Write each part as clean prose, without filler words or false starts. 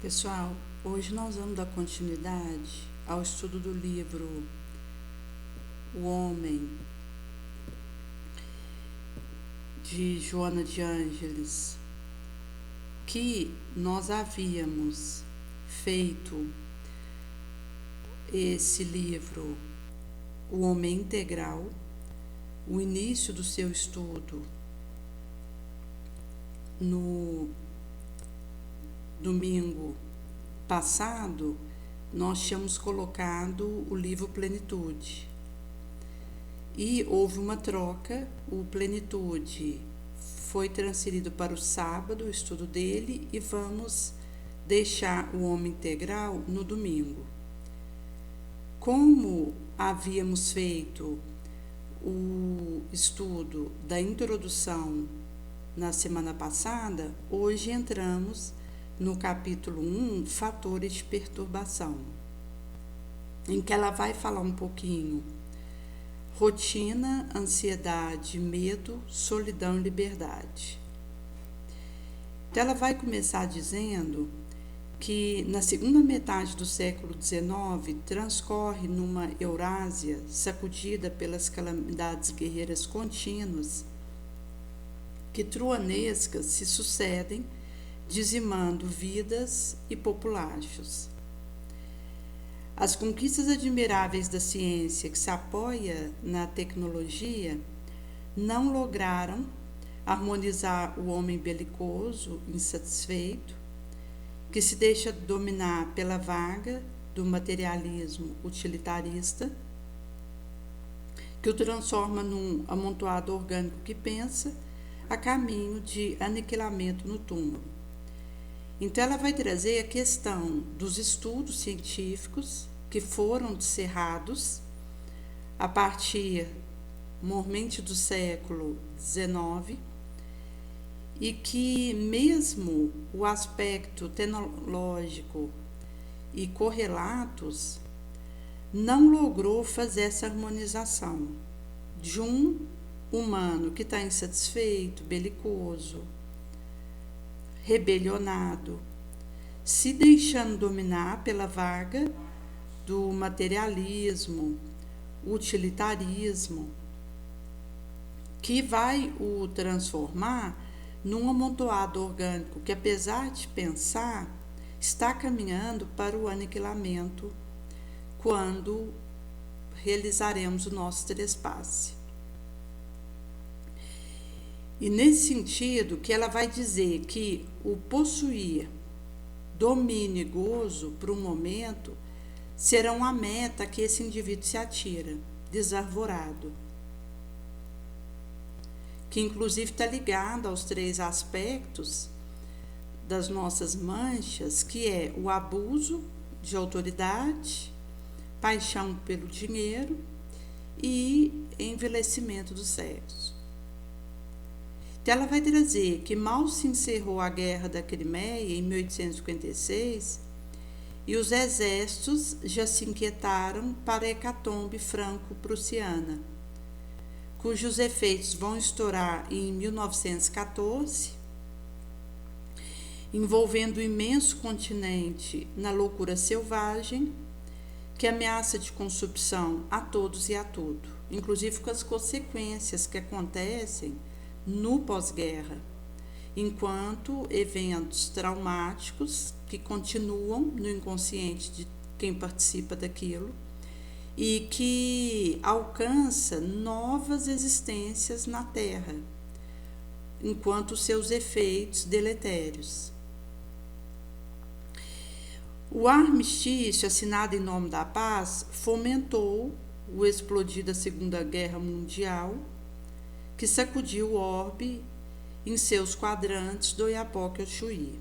Pessoal, hoje nós vamos dar continuidade ao estudo do livro O Homem, de Joana de Ângeles, que nós havíamos feito esse livro, O Homem Integral, o início do seu estudo no domingo passado. Nós tínhamos colocado o livro Plenitude e houve uma troca. O Plenitude foi transferido para o sábado, o estudo dele, e vamos deixar o Homem Integral no domingo. Como havíamos feito o estudo da introdução na semana passada, hoje entramos no capítulo 1, fatores de perturbação, em que ela vai falar um pouquinho rotina, ansiedade, medo, solidão e liberdade. Então ela vai começar dizendo que na segunda metade do século XIX transcorre numa Eurásia sacudida pelas calamidades guerreiras contínuas, que truanescas se sucedem, dizimando vidas e populaços. As conquistas admiráveis da ciência, que se apoia na tecnologia, não lograram harmonizar o homem belicoso, insatisfeito, que se deixa dominar pela vaga do materialismo utilitarista, que o transforma num amontoado orgânico que pensa, a caminho de aniquilamento no túmulo. Então ela vai trazer a questão dos estudos científicos que foram descerrados a partir, mormente, do século XIX, e que mesmo o aspecto tecnológico e correlatos não logrou fazer essa harmonização de um humano que está insatisfeito, belicoso, rebelionado, se deixando dominar pela vaga do materialismo, utilitarismo, que vai o transformar num amontoado orgânico que, apesar de pensar, está caminhando para o aniquilamento quando realizaremos o nosso trespasse. E nesse sentido que ela vai dizer que o possuir domínio e gozo por um momento serão a meta que esse indivíduo se atira, desarvorado, que inclusive está ligado aos 3 aspectos das nossas manchas, que é o abuso de autoridade, paixão pelo dinheiro e envelhecimento do sexo. Então ela vai trazer que mal se encerrou a Guerra da Crimeia em 1856 e os exércitos já se inquietaram para a hecatombe franco-prussiana, cujos efeitos vão estourar em 1914, envolvendo o imenso continente na loucura selvagem, que ameaça de consumpção a todos e a tudo, inclusive com as consequências que acontecem no pós-guerra, enquanto eventos traumáticos que continuam no inconsciente de quem participa daquilo e que alcança novas existências na Terra, enquanto seus efeitos deletérios. O armistício, assinado em nome da paz, fomentou o explodir da Segunda Guerra Mundial, que sacudiu o orbe em seus quadrantes do Oiapoque ao Chuí.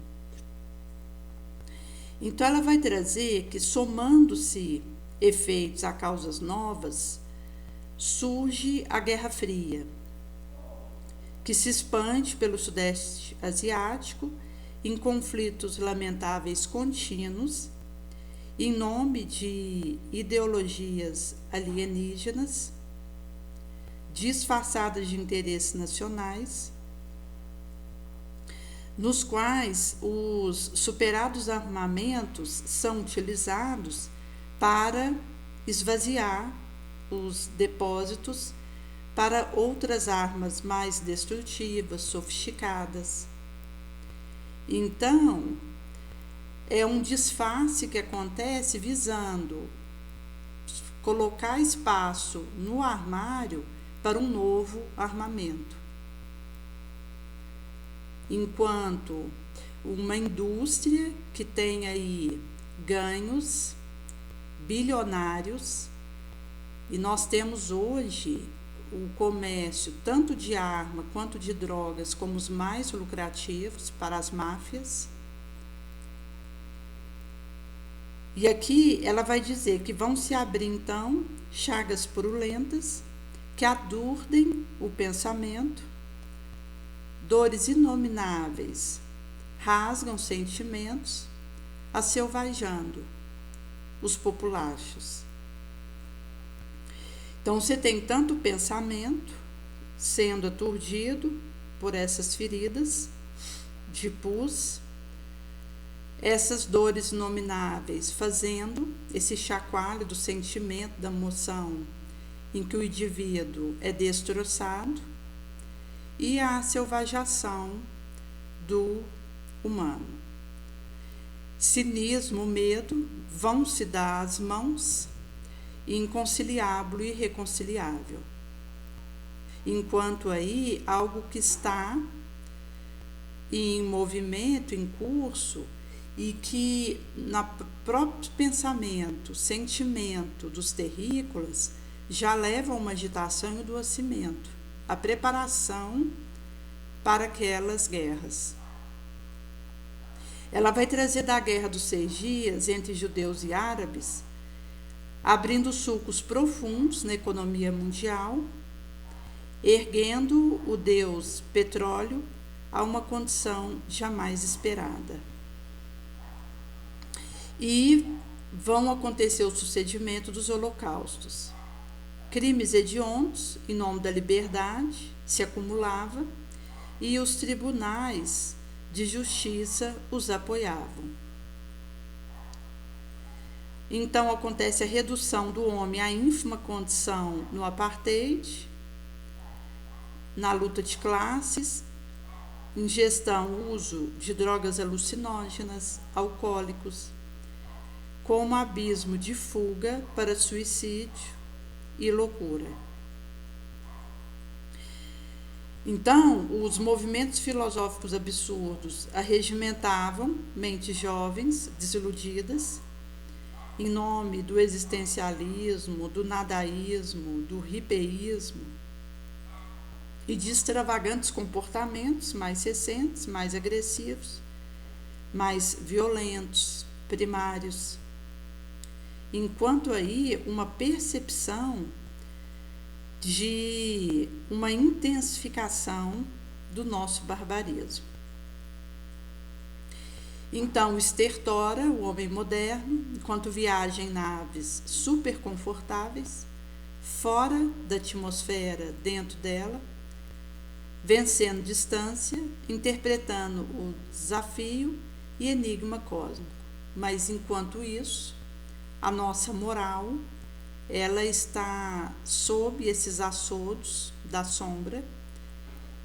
Então ela vai trazer que, somando-se efeitos a causas novas, surge a Guerra Fria, que se expande pelo Sudeste Asiático em conflitos lamentáveis contínuos, em nome de ideologias alienígenas, disfarçadas de interesses nacionais, nos quais os superados armamentos são utilizados para esvaziar os depósitos para outras armas mais destrutivas, sofisticadas. Então, é um disfarce que acontece visando colocar espaço no armário para um novo armamento. Enquanto uma indústria que tem aí ganhos bilionários, e nós temos hoje o comércio tanto de arma quanto de drogas como os mais lucrativos para as máfias. E aqui ela vai dizer que vão se abrir então chagas purulentas que aturdem o pensamento, dores inomináveis rasgam sentimentos, asselvajando os populachos. Então você tem tanto o pensamento sendo aturdido por essas feridas de pus, essas dores inomináveis fazendo esse chacoalho do sentimento, da emoção, em que o indivíduo é destroçado, e a selvajação do humano. Cinismo, medo vão se dar as mãos, inconciliável e irreconciliável. Enquanto aí algo que está em movimento, em curso, e que no próprio pensamento, sentimento dos terrícolas já leva a uma agitação e um adoecimento, a preparação para aquelas guerras. Ela vai trazer da Guerra dos 6 Dias entre judeus e árabes, abrindo sulcos profundos na economia mundial, erguendo o deus petróleo a uma condição jamais esperada. E vão acontecer o sucedimento dos holocaustos. Crimes hediondos, em nome da liberdade, se acumulavam e os tribunais de justiça os apoiavam. Então acontece a redução do homem à ínfima condição no apartheid, na luta de classes, ingestão, uso de drogas alucinógenas, alcoólicos, como abismo de fuga para suicídio e loucura. Então, os movimentos filosóficos absurdos arregimentavam mentes jovens, desiludidas, em nome do existencialismo, do nadaísmo, do hipeísmo e de extravagantes comportamentos mais recentes, mais agressivos, mais violentos, primários. Enquanto aí uma percepção de uma intensificação do nosso barbarismo. Então, estertora o homem moderno, enquanto viaja em naves super confortáveis, fora da atmosfera, dentro dela, vencendo distância, interpretando o desafio e enigma cósmico. Mas, enquanto isso, a nossa moral, ela está sob esses açodos da sombra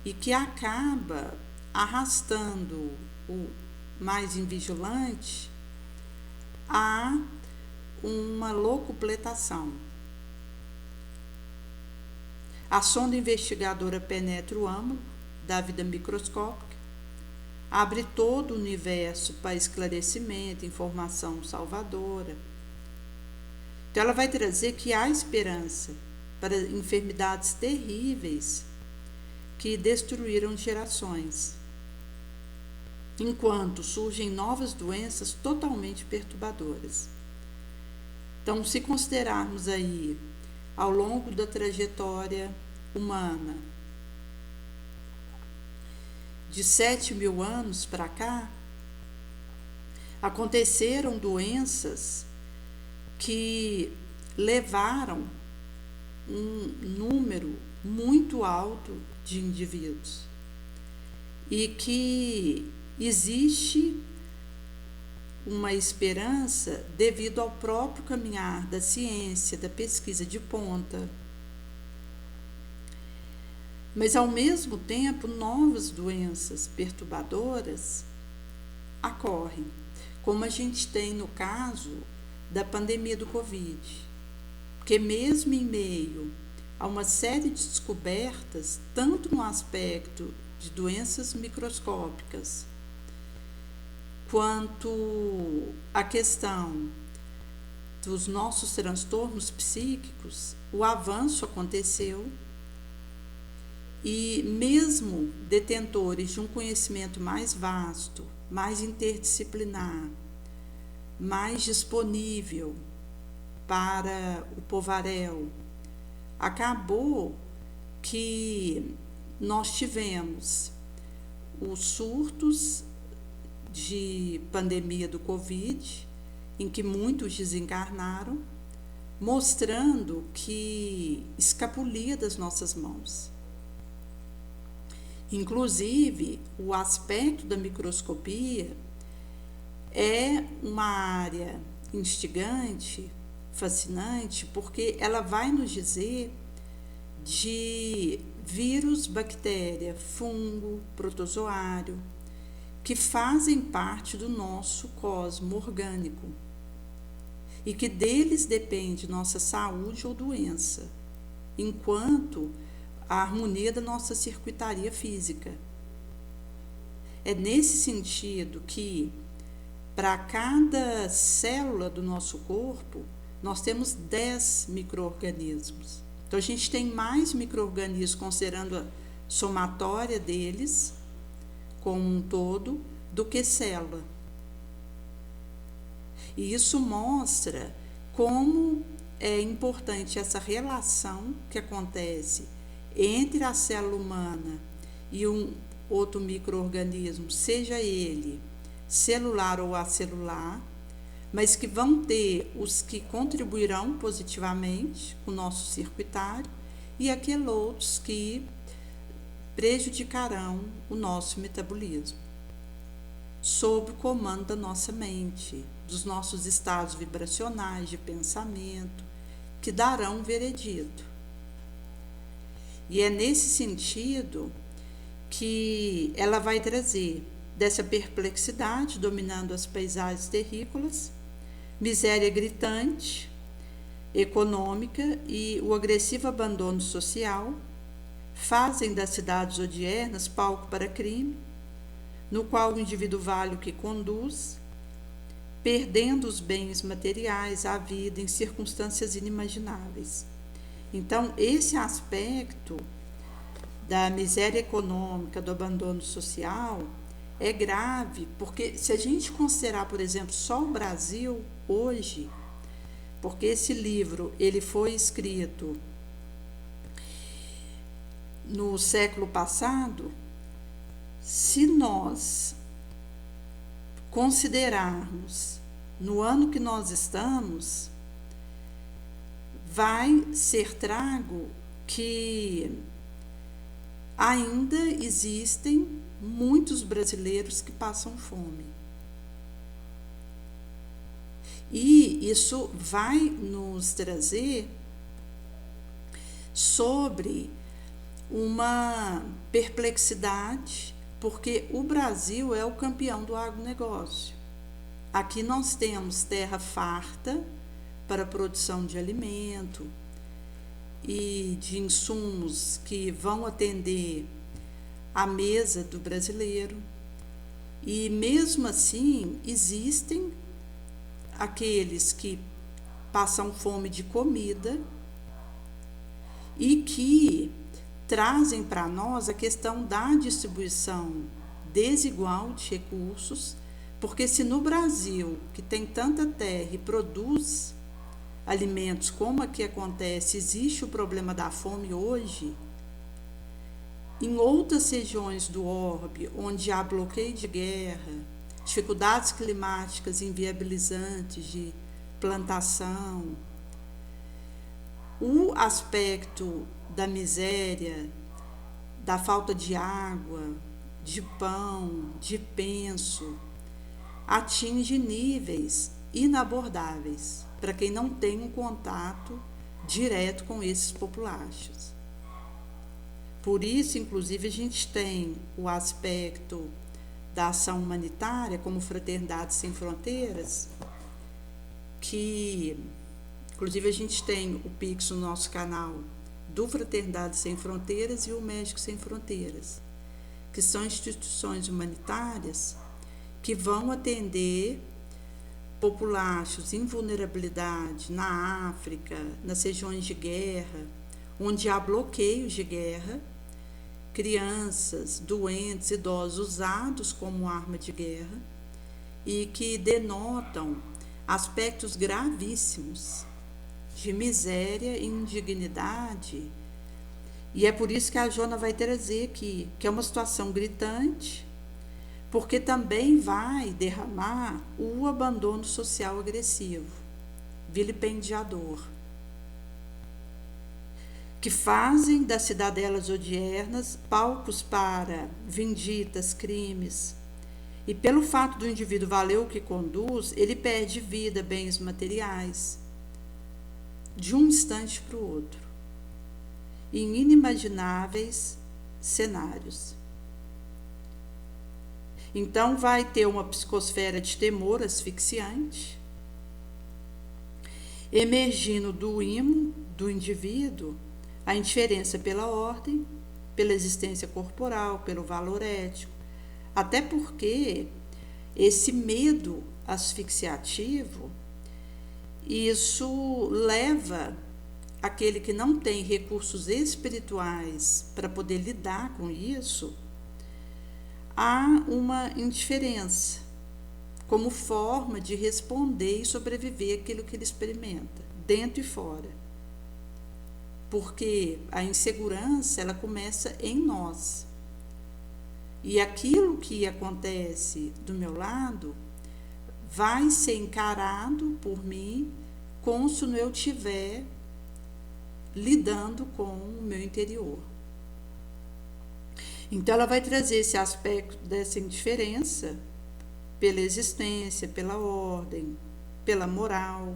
e que acaba arrastando o mais invigilante a uma locupletação. A sonda investigadora penetra o âmago da vida microscópica, abre todo o universo para esclarecimento, informação salvadora. Então, ela vai trazer que há esperança para enfermidades terríveis que destruíram gerações, enquanto surgem novas doenças totalmente perturbadoras. Então, se considerarmos aí, ao longo da trajetória humana, de 7.000 anos para cá, aconteceram doenças que levaram um número muito alto de indivíduos e que existe uma esperança devido ao próprio caminhar da ciência, da pesquisa de ponta. Mas, ao mesmo tempo, novas doenças perturbadoras ocorrem, como a gente tem no caso da pandemia do Covid, porque mesmo em meio a uma série de descobertas, tanto no aspecto de doenças microscópicas, quanto a questão dos nossos transtornos psíquicos, o avanço aconteceu e mesmo detentores de um conhecimento mais vasto, mais interdisciplinar, mais disponível para o povaréu, acabou que nós tivemos os surtos de pandemia do Covid, em que muitos desencarnaram, mostrando que escapulia das nossas mãos. Inclusive, o aspecto da microscopia é uma área instigante, fascinante, porque ela vai nos dizer de vírus, bactéria, fungo, protozoário, que fazem parte do nosso cosmo orgânico e que deles depende nossa saúde ou doença, enquanto a harmonia da nossa circuitaria física. É nesse sentido que, para cada célula do nosso corpo, nós temos 10 micro-organismos. Então, a gente tem mais micro-organismos considerando a somatória deles, como um todo, do que célula. E isso mostra como é importante essa relação que acontece entre a célula humana e um outro micro-organismo, seja ele celular ou acelular, mas que vão ter os que contribuirão positivamente com o nosso circuitário e aqueles outros que prejudicarão o nosso metabolismo, sob o comando da nossa mente, dos nossos estados vibracionais de pensamento, que darão um veredito. E é nesse sentido que ela vai trazer dessa perplexidade dominando as paisagens terrícolas, miséria gritante, econômica e o agressivo abandono social, fazem das cidades odiernas palco para crime, no qual o indivíduo vale o que conduz, perdendo os bens materiais, a vida em circunstâncias inimagináveis. Então, esse aspecto da miséria econômica, do abandono social, é grave, porque se a gente considerar, por exemplo, só o Brasil hoje, porque esse livro ele foi escrito no século passado, se nós considerarmos no ano que nós estamos, vai ser trago que ainda existem muitos brasileiros que passam fome. E isso vai nos trazer sobre uma perplexidade, porque o Brasil é o campeão do agronegócio. Aqui nós temos terra farta para a produção de alimento e de insumos que vão atender à mesa do brasileiro. E mesmo assim, existem aqueles que passam fome de comida e que trazem para nós a questão da distribuição desigual de recursos, porque se no Brasil, que tem tanta terra e produz alimentos como aqui acontece, existe o problema da fome hoje, em outras regiões do orbe, onde há bloqueio de guerra, dificuldades climáticas inviabilizantes de plantação, o aspecto da miséria, da falta de água, de pão, de penso, atinge níveis inabordáveis para quem não tem um contato direto com esses populachos. Por isso, inclusive, a gente tem o aspecto da ação humanitária, como Fraternidade Sem Fronteiras, que, inclusive, a gente tem o Pix no nosso canal do Fraternidade Sem Fronteiras e o Médicos Sem Fronteiras, que são instituições humanitárias que vão atender populachos em vulnerabilidade na África, nas regiões de guerra, onde há bloqueios de guerra, crianças, doentes, idosos usados como arma de guerra e que denotam aspectos gravíssimos de miséria e indignidade. E é por isso que a Jona vai trazer aqui, que é uma situação gritante, porque também vai derramar o abandono social agressivo, vilipendiador, que fazem das cidadelas odiernas palcos para vinditas, crimes. E pelo fato do indivíduo valer o que conduz, ele perde vida, bens materiais, de um instante para o outro, em inimagináveis cenários. Então vai ter uma psicosfera de temor asfixiante, emergindo do imo do indivíduo a indiferença pela ordem, pela existência corporal, pelo valor ético, até porque esse medo asfixiativo, isso leva aquele que não tem recursos espirituais para poder lidar com isso a uma indiferença, como forma de responder e sobreviver àquilo que ele experimenta, dentro e fora. Porque a insegurança, ela começa em nós. E aquilo que acontece do meu lado vai ser encarado por mim como se eu estiver lidando com o meu interior. Então, ela vai trazer esse aspecto dessa indiferença pela existência, pela ordem, pela moral,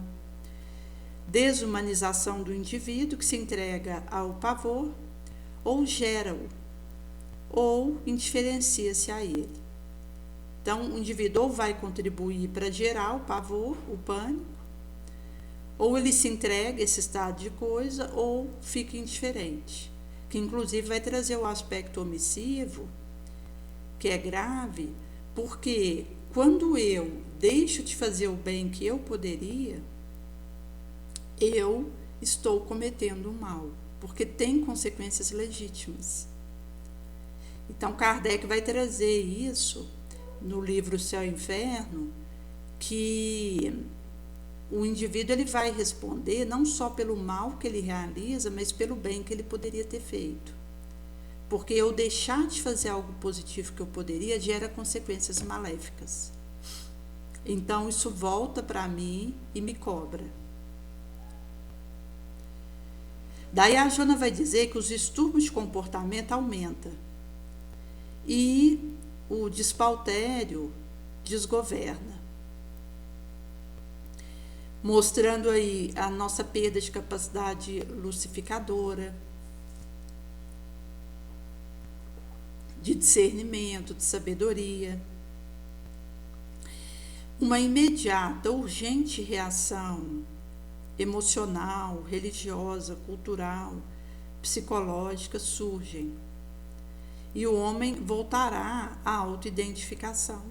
desumanização do indivíduo que se entrega ao pavor, ou gera-o, ou indiferencia-se a ele. Então, o indivíduo ou vai contribuir para gerar o pavor, o pânico, ou ele se entrega a esse estado de coisa, ou fica indiferente, que inclusive vai trazer o aspecto omissivo, que é grave, porque quando eu deixo de fazer o bem que eu poderia, eu estou cometendo um mal, porque tem consequências legítimas. Então, Kardec vai trazer isso no livro Céu e Inferno, que o indivíduo ele vai responder não só pelo mal que ele realiza, mas pelo bem que ele poderia ter feito. Porque eu deixar de fazer algo positivo que eu poderia gera consequências maléficas. Então, isso volta para mim e me cobra. Daí a Jona vai dizer que os distúrbios de comportamento aumentam e o despautério desgoverna, mostrando aí a nossa perda de capacidade lucificadora, de discernimento, de sabedoria, uma imediata, urgente reação emocional, religiosa, cultural, psicológica surgem. E o homem voltará à autoidentificação.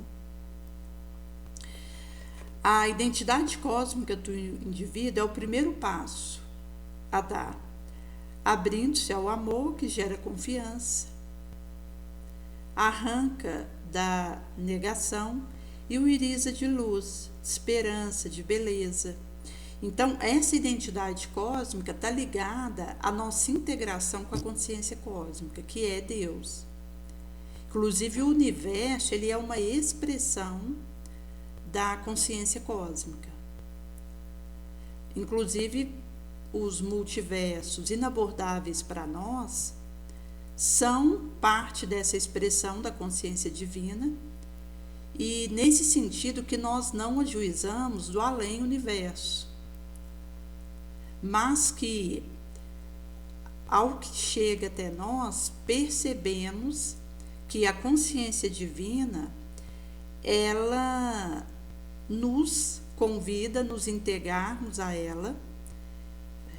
A identidade cósmica do indivíduo é o primeiro passo a dar, abrindo-se ao amor que gera confiança, arranca da negação e o iriza de luz, de esperança, de beleza. Então, essa identidade cósmica está ligada à nossa integração com a consciência cósmica, que é Deus. Inclusive, o universo ele é uma expressão da consciência cósmica. Inclusive, os multiversos inabordáveis para nós são parte dessa expressão da consciência divina, e nesse sentido que nós não ajuizamos do além-universo, mas que ao que chega até nós, percebemos que a consciência divina, ela nos convida a nos integrarmos a ela,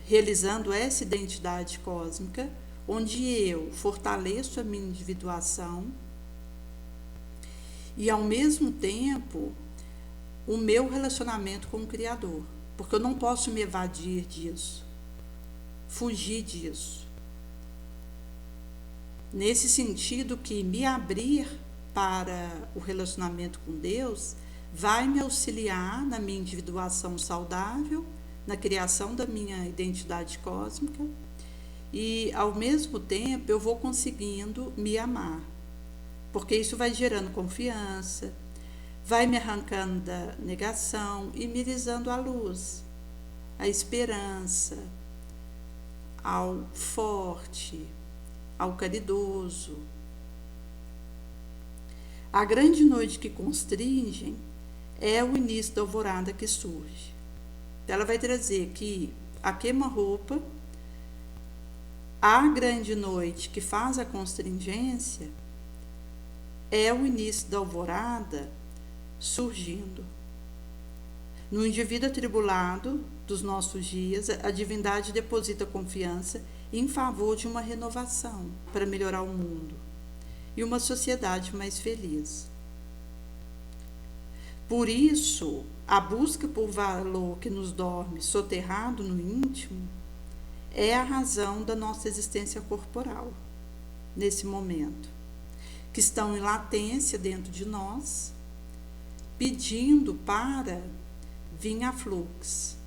realizando essa identidade cósmica, onde eu fortaleço a minha individuação e, ao mesmo tempo, o meu relacionamento com o Criador, porque eu não posso me evadir disso, fugir disso. Nesse sentido que me abrir para o relacionamento com Deus vai me auxiliar na minha individuação saudável, na criação da minha identidade cósmica, e ao mesmo tempo eu vou conseguindo me amar, porque isso vai gerando confiança, vai me arrancando da negação e me lizando à luz, à esperança, ao forte, ao caridoso. A grande noite que constringem é o início da alvorada que surge. Ela vai trazer que a queima-roupa, a grande noite que faz a constringência, é o início da alvorada surgindo. No indivíduo atribulado dos nossos dias, a divindade deposita confiança em favor de uma renovação para melhorar o mundo e uma sociedade mais feliz. Por isso, a busca por valor que nos dorme soterrado no íntimo é a razão da nossa existência corporal, nesse momento, que estão em latência dentro de nós, pedindo para vir a fluxo.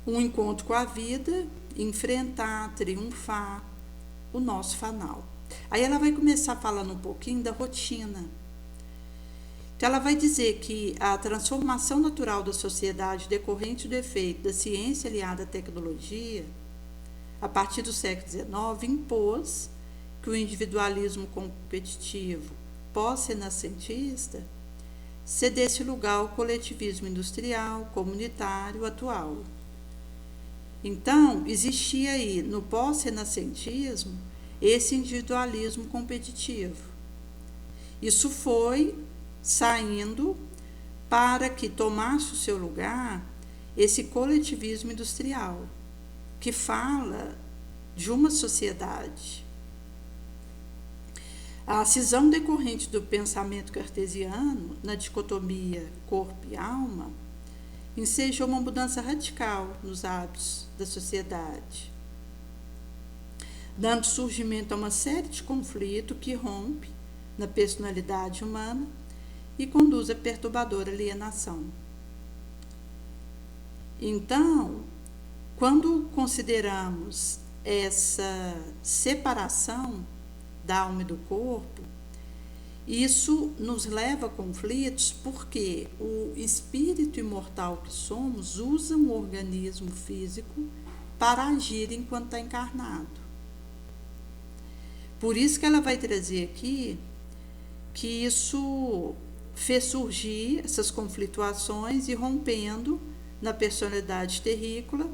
Um encontro com a vida, enfrentar, triunfar o nosso fanal. Aí ela vai começar falando um pouquinho da rotina. Então ela vai dizer que a transformação natural da sociedade decorrente do efeito da ciência aliada à tecnologia, a partir do século XIX, impôs que o individualismo competitivo pós-renascentista cedesse lugar ao coletivismo industrial, comunitário atual. Então, existia aí, no pós-renascentismo, esse individualismo competitivo. Isso foi saindo para que tomasse o seu lugar esse coletivismo industrial, que fala de uma sociedade. A cisão decorrente do pensamento cartesiano, na dicotomia corpo e alma, ensejou uma mudança radical nos hábitos da sociedade, dando surgimento a uma série de conflitos que rompe na personalidade humana e conduz a perturbadora alienação. Então, quando consideramos essa separação da alma e do corpo, isso nos leva a conflitos porque o espírito imortal que somos usa um organismo físico para agir enquanto está encarnado. Por isso que ela vai trazer aqui que isso fez surgir essas conflituações e rompendo na personalidade terrícola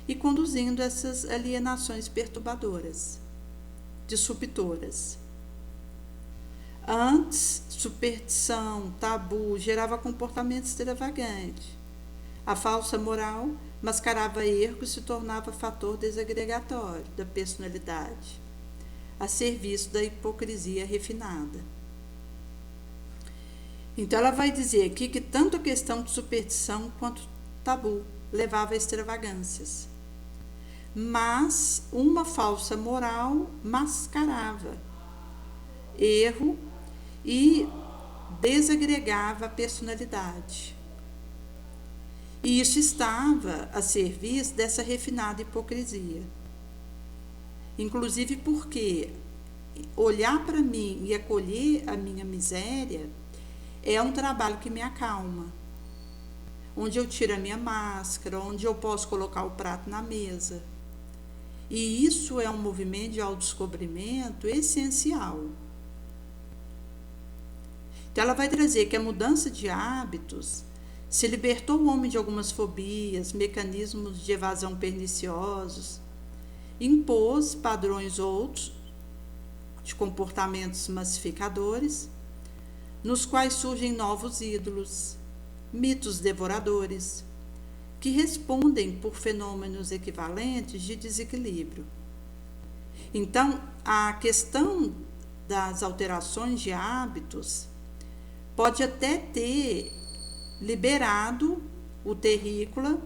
e conduzindo essas alienações perturbadoras, disruptoras. Antes, superstição, tabu, gerava comportamento extravagante. A falsa moral mascarava erro e se tornava fator desagregatório da personalidade, a serviço da hipocrisia refinada. Então, ela vai dizer aqui que tanto a questão de superstição quanto tabu levava a extravagâncias. Mas uma falsa moral mascarava erro e desagregava a personalidade. E isso estava a serviço dessa refinada hipocrisia. Inclusive porque olhar para mim e acolher a minha miséria é um trabalho que me acalma, onde eu tiro a minha máscara, onde eu posso colocar o prato na mesa. E isso é um movimento de autodescobrimento essencial. Então, ela vai trazer que a mudança de hábitos se libertou o homem de algumas fobias, mecanismos de evasão perniciosos, impôs padrões outros de comportamentos massificadores, nos quais surgem novos ídolos, mitos devoradores, que respondem por fenômenos equivalentes de desequilíbrio. Então, a questão das alterações de hábitos pode até ter liberado o terrícola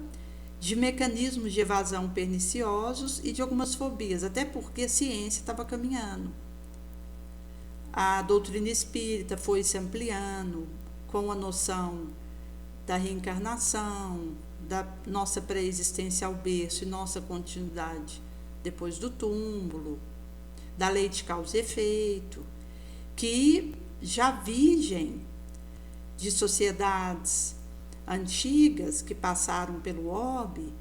de mecanismos de evasão perniciosos e de algumas fobias, até porque a ciência estava caminhando. A doutrina espírita foi se ampliando com a noção da reencarnação, da nossa pré-existência ao berço e nossa continuidade depois do túmulo, da lei de causa e efeito, que já vigem de sociedades antigas que passaram pelo orbe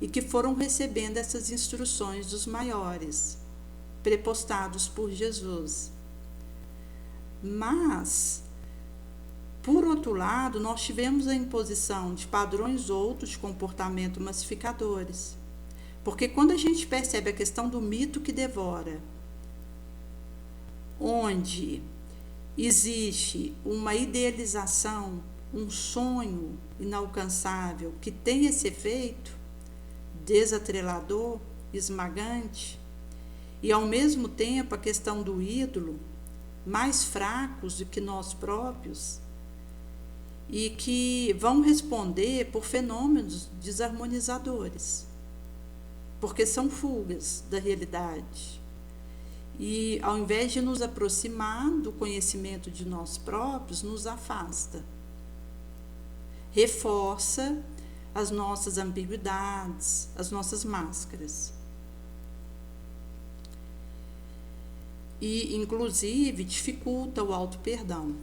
e que foram recebendo essas instruções dos maiores, prepostados por Jesus. Mas, por outro lado, nós tivemos a imposição de padrões outros de comportamento massificadores. Porque quando a gente percebe a questão do mito que devora, onde existe uma idealização, um sonho inalcançável que tem esse efeito desatrelador, esmagante, e ao mesmo tempo a questão do ídolo, mais fracos do que nós próprios, e que vão responder por fenômenos desarmonizadores, porque são fugas da realidade. E ao invés de nos aproximar do conhecimento de nós próprios, nos afasta. Reforça as nossas ambiguidades, as nossas máscaras. E, inclusive, dificulta o auto-perdão.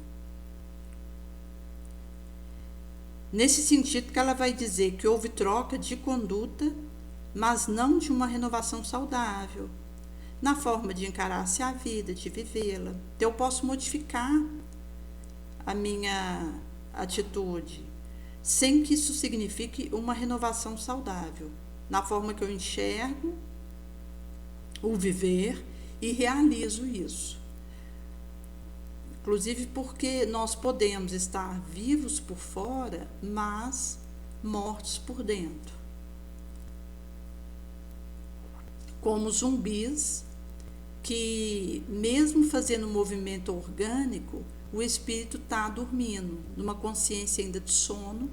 Nesse sentido que ela vai dizer que houve troca de conduta, mas não de uma renovação saudável, na forma de encarar-se a vida, de vivê-la. Então, eu posso modificar a minha atitude, sem que isso signifique uma renovação saudável, na forma que eu enxergo o viver e realizo isso. Inclusive porque nós podemos estar vivos por fora, mas mortos por dentro. Como zumbis que, mesmo fazendo um movimento orgânico, o espírito está dormindo, numa consciência ainda de sono,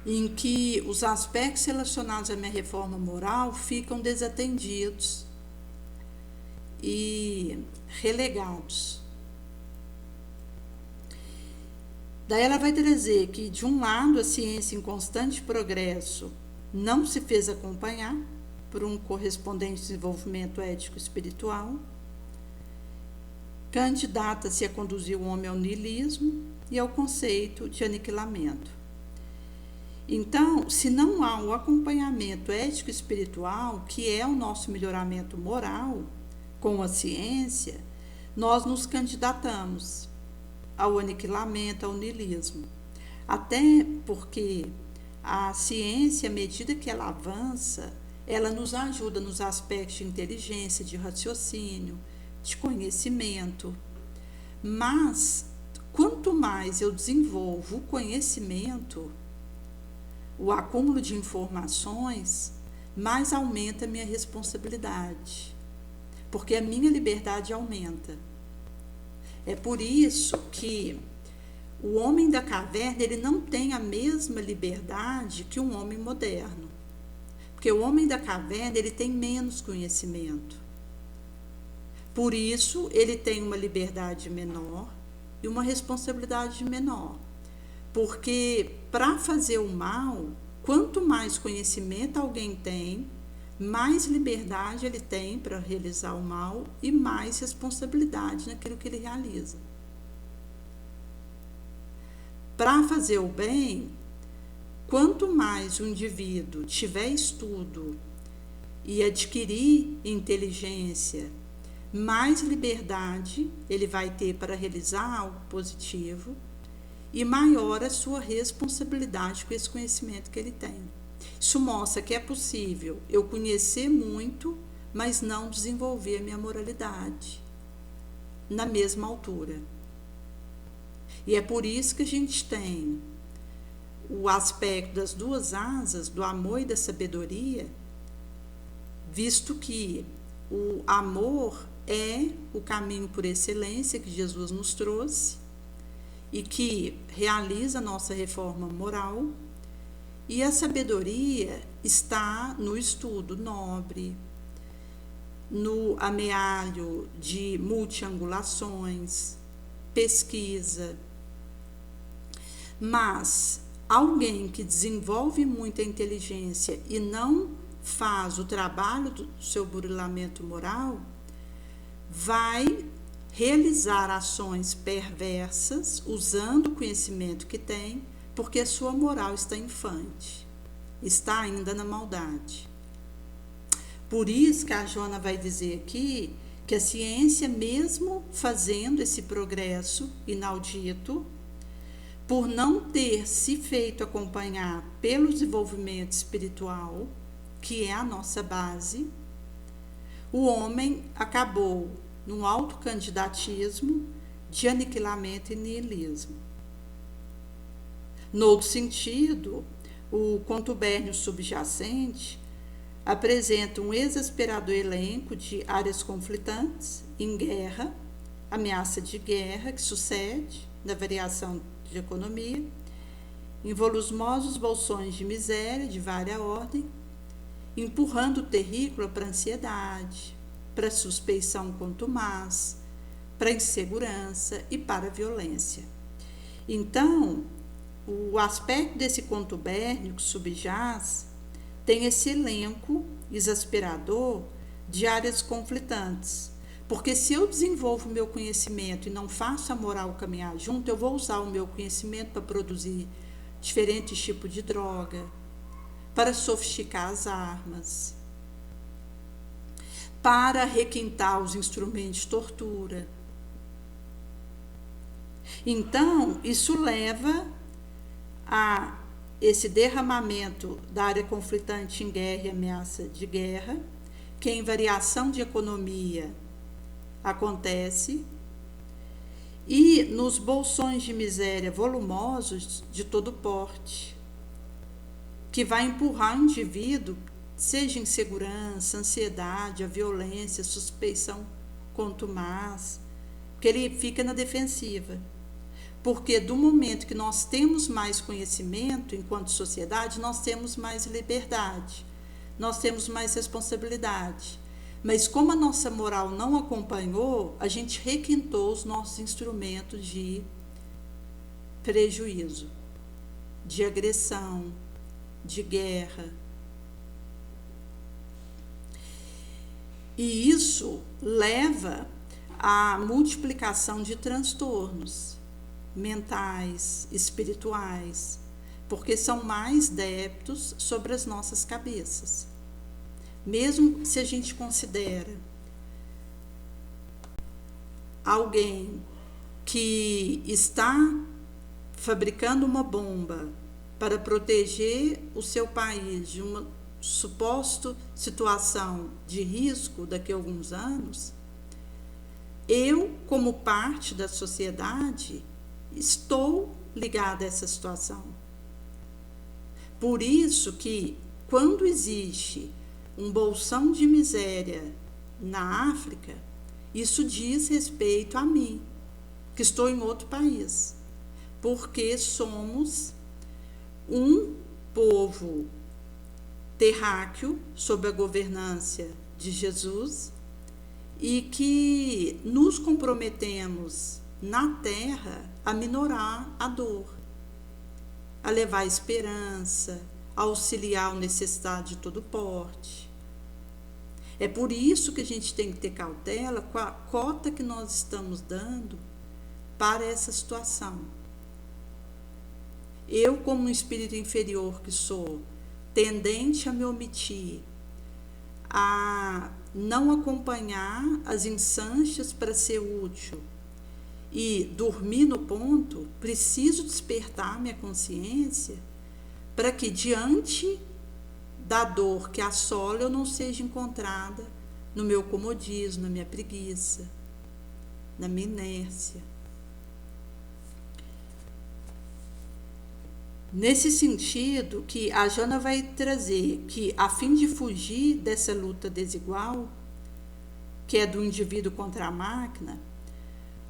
em que os aspectos relacionados à minha reforma moral ficam desatendidos e relegados. Daí ela vai trazer que, de um lado, a ciência em constante progresso não se fez acompanhar por um correspondente desenvolvimento ético-espiritual, candidata-se a conduzir o homem ao niilismo e ao conceito de aniquilamento. Então, se não há o acompanhamento ético-espiritual, que é o nosso melhoramento moral, com a ciência, nós nos candidatamos ao aniquilamento, ao niilismo. Até porque a ciência, à medida que ela avança, ela nos ajuda nos aspectos de inteligência, de raciocínio, de conhecimento. Mas, quanto mais eu desenvolvo o conhecimento, o acúmulo de informações, mais aumenta a minha responsabilidade, porque a minha liberdade aumenta. É por isso que o homem da caverna, ele não tem a mesma liberdade que um homem moderno. Porque o homem da caverna, ele tem menos conhecimento. Por isso, ele tem uma liberdade menor e uma responsabilidade menor. Porque para fazer o mal, quanto mais conhecimento alguém tem, mais liberdade ele tem para realizar o mal e mais responsabilidade naquilo que ele realiza. Para fazer o bem, quanto mais o indivíduo tiver estudo e adquirir inteligência, mais liberdade ele vai ter para realizar algo positivo e maior a sua responsabilidade com esse conhecimento que ele tem. Isso mostra que é possível eu conhecer muito, mas não desenvolver a minha moralidade na mesma altura. E é por isso que a gente tem o aspecto das duas asas, do amor e da sabedoria, visto que o amor é o caminho por excelência que Jesus nos trouxe e que realiza a nossa reforma moral, e a sabedoria está no estudo nobre, no amealho de multiangulações, pesquisa. Mas alguém que desenvolve muita inteligência e não faz o trabalho do seu burilamento moral, vai realizar ações perversas usando o conhecimento que tem, porque a sua moral está infante, está ainda na maldade. Por isso que a Joana vai dizer aqui que a ciência, mesmo fazendo esse progresso inaudito, por não ter se feito acompanhar pelo desenvolvimento espiritual, que é a nossa base, o homem acabou num autocandidatismo de aniquilamento e niilismo. No outro sentido, o contubérnio subjacente apresenta um exasperador elenco de áreas conflitantes em guerra, ameaça de guerra que sucede da variação de economia, em volumosos bolsões de miséria de vária ordem, empurrando o terrícola para a ansiedade, para a suspeição contumaz, para a insegurança e para a violência. Então, o aspecto desse contubérnio que subjaz tem esse elenco exasperador de áreas conflitantes. Porque se eu desenvolvo o meu conhecimento e não faço a moral caminhar junto, eu vou usar o meu conhecimento para produzir diferentes tipos de droga, para sofisticar as armas, para requintar os instrumentos de tortura. Então, isso leva a esse derramamento da área conflitante em guerra e ameaça de guerra, que em variação de economia acontece, e nos bolsões de miséria volumosos de todo porte, que vai empurrar o indivíduo, seja insegurança, ansiedade, a violência, a suspeição contumaz, que ele fica na defensiva. Porque do momento que nós temos mais conhecimento enquanto sociedade, nós temos mais liberdade, nós temos mais responsabilidade. Mas como a nossa moral não acompanhou, a gente requintou os nossos instrumentos de prejuízo, de agressão, de guerra. E isso leva à multiplicação de transtornos mentais, espirituais, porque são mais débitos sobre as nossas cabeças. Mesmo se a gente considera alguém que está fabricando uma bomba para proteger o seu país de uma suposta situação de risco daqui a alguns anos, eu, como parte da sociedade, estou ligada a essa situação. Por isso que, quando existe um bolsão de miséria na África, isso diz respeito a mim, que estou em outro país, porque somos um povo terráqueo sob a governança de Jesus e que nos comprometemos na terra a minorar a dor, a levar esperança, a auxiliar o necessitado de todo porte. É por isso que a gente tem que ter cautela com a cota que nós estamos dando para essa situação. Eu, como um espírito inferior que sou, tendente a me omitir, a não acompanhar as instâncias para ser útil e dormir no ponto, preciso despertar minha consciência para que, diante da dor que assola, eu não seja encontrada no meu comodismo, na minha preguiça, na minha inércia. Nesse sentido, que a Jana vai trazer que, a fim de fugir dessa luta desigual, que é do indivíduo contra a máquina,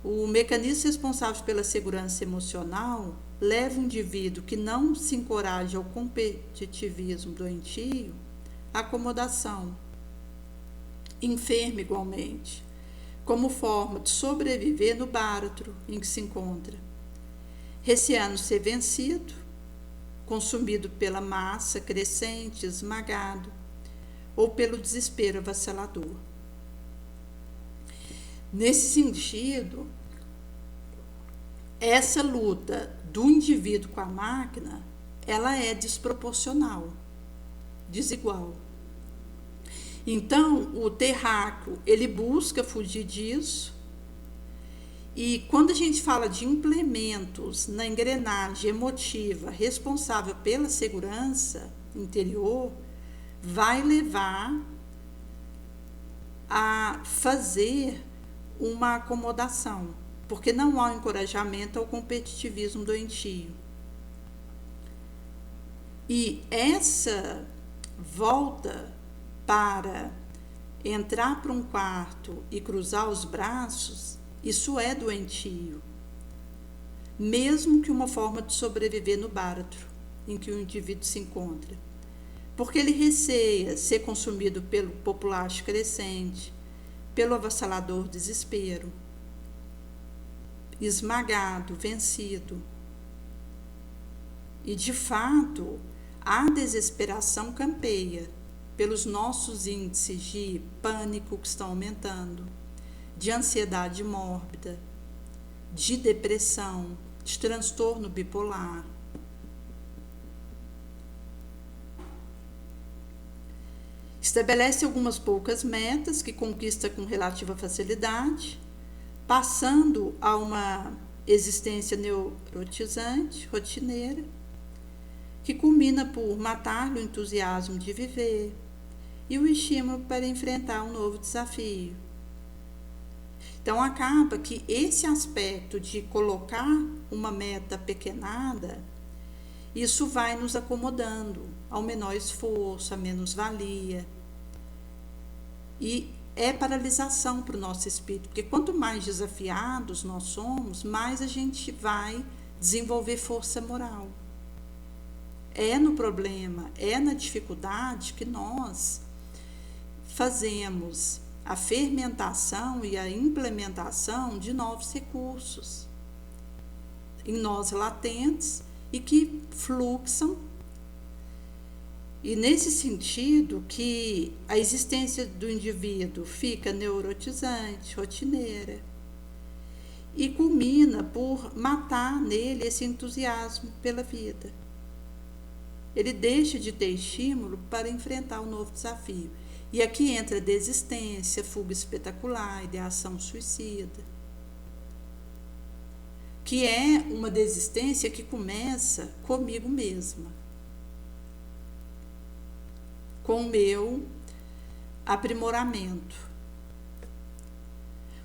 o mecanismo responsável pela segurança emocional leva o indivíduo que não se encoraja ao competitivismo doentio à acomodação, enfermo igualmente, como forma de sobreviver no báratro em que se encontra, receando ser vencido, consumido pela massa crescente, esmagado, ou pelo desespero avassalador. Nesse sentido, essa luta do indivíduo com a máquina, ela é desproporcional, desigual. Então, o terráqueo, ele busca fugir disso, e quando a gente fala de implementos na engrenagem emotiva responsável pela segurança interior, vai levar a fazer uma acomodação, porque não há um encorajamento ao competitivismo doentio. E essa volta para entrar para um quarto e cruzar os braços, isso é doentio, mesmo que uma forma de sobreviver no báratro em que o indivíduo se encontra, porque ele receia ser consumido pelo populacho crescente, pelo avassalador desespero, esmagado, vencido. E, de fato, a desesperação campeia pelos nossos índices de pânico que estão aumentando, de ansiedade mórbida, de depressão, de transtorno bipolar. Estabelece algumas poucas metas que conquista com relativa facilidade, passando a uma existência neurotizante, rotineira, que culmina por matar-lhe o entusiasmo de viver e o estímulo para enfrentar um novo desafio. Então, acaba que esse aspecto de colocar uma meta pequenada, isso vai nos acomodando ao menor esforço, à menos-valia. E é paralisação para o nosso espírito, porque quanto mais desafiados nós somos, mais a gente vai desenvolver força moral. É no problema, é na dificuldade que nós fazemos a fermentação e a implementação de novos recursos em nós latentes e que fluxam. E nesse sentido que a existência do indivíduo fica neurotizante, rotineira, e culmina por matar nele esse entusiasmo pela vida. Ele deixa de ter estímulo para enfrentar um novo desafio. E aqui entra desistência, fuga espetacular, ideação suicida, que é uma desistência que começa comigo mesma, com o meu aprimoramento.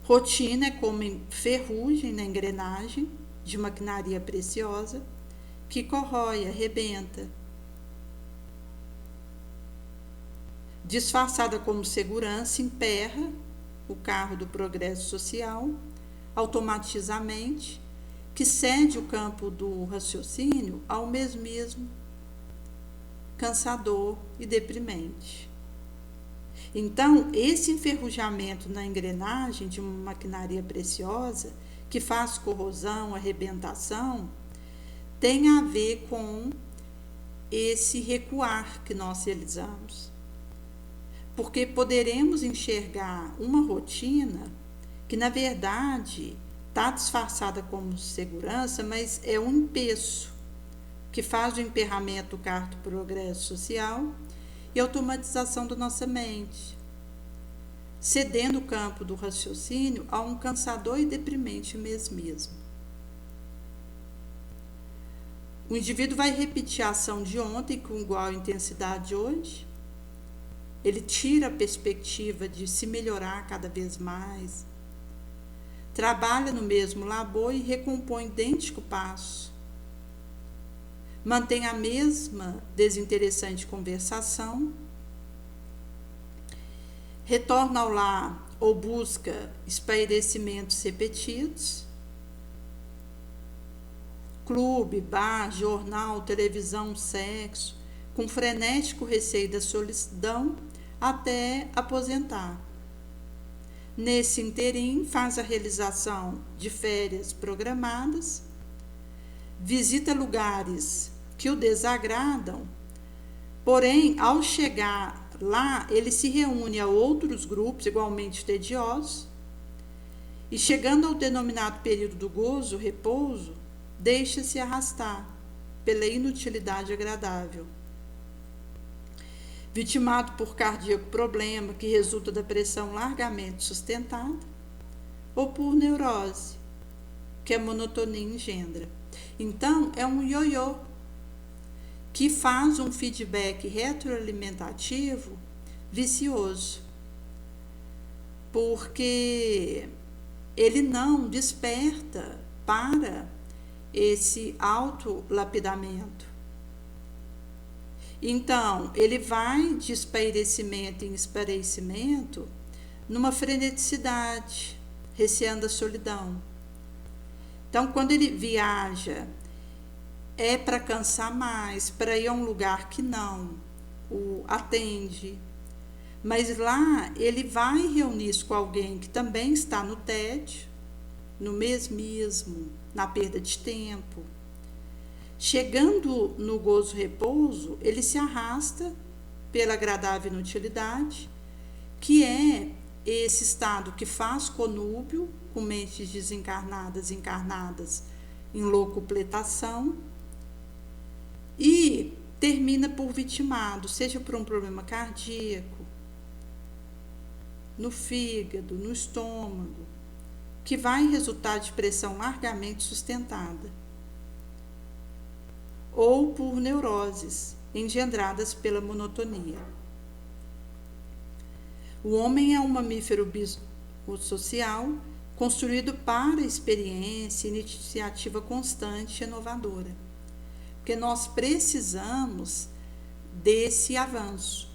Rotina é como ferrugem na engrenagem de maquinaria preciosa que corrói, arrebenta. Disfarçada como segurança, emperra o carro do progresso social, automatizamente, que cede o campo do raciocínio ao mesmismo, cansador e deprimente. Então, esse enferrujamento na engrenagem de uma maquinaria preciosa, que faz corrosão, arrebentação, tem a ver com esse recuar que nós realizamos. Porque poderemos enxergar uma rotina que, na verdade, está disfarçada como segurança, mas é um empeço que faz o emperramento do carro do progresso social e automatização da nossa mente, cedendo o campo do raciocínio a um cansador e deprimente mesmismo. O indivíduo vai repetir a ação de ontem com igual intensidade hoje. Ele tira a perspectiva de se melhorar cada vez mais. Trabalha no mesmo labor e recompõe idêntico passo. Mantém a mesma desinteressante conversação. Retorna ao lar ou busca espairecimentos repetidos. Clube, bar, jornal, televisão, sexo, com frenético receio da solidão até aposentar. Nesse interim, faz a realização de férias programadas, visita lugares que o desagradam, porém, ao chegar lá, ele se reúne a outros grupos igualmente tediosos e, chegando ao denominado período do gozo, repouso, deixa-se arrastar pela inutilidade agradável. Vitimado por cardíaco problema que resulta da pressão largamente sustentada, ou por neurose, que a monotonia engendra. Então, é um ioiô que faz um feedback retroalimentativo vicioso, porque ele não desperta para esse autolapidamento. Então, ele vai de espairecimento em espairecimento numa freneticidade, receando a solidão. Então, quando ele viaja, é para cansar mais, para ir a um lugar que não o atende. Mas lá ele vai reunir-se com alguém que também está no tédio, no mesmismo, na perda de tempo. Chegando no gozo-repouso, ele se arrasta pela agradável inutilidade, que é esse estado que faz conúbio com mentes desencarnadas, encarnadas em locupletação, e termina por vitimado, seja por um problema cardíaco, no fígado, no estômago, que vai resultar de pressão largamente sustentada, ou por neuroses engendradas pela monotonia. O homem é um mamífero biosocial construído para experiência, iniciativa constante e inovadora, porque nós precisamos desse avanço.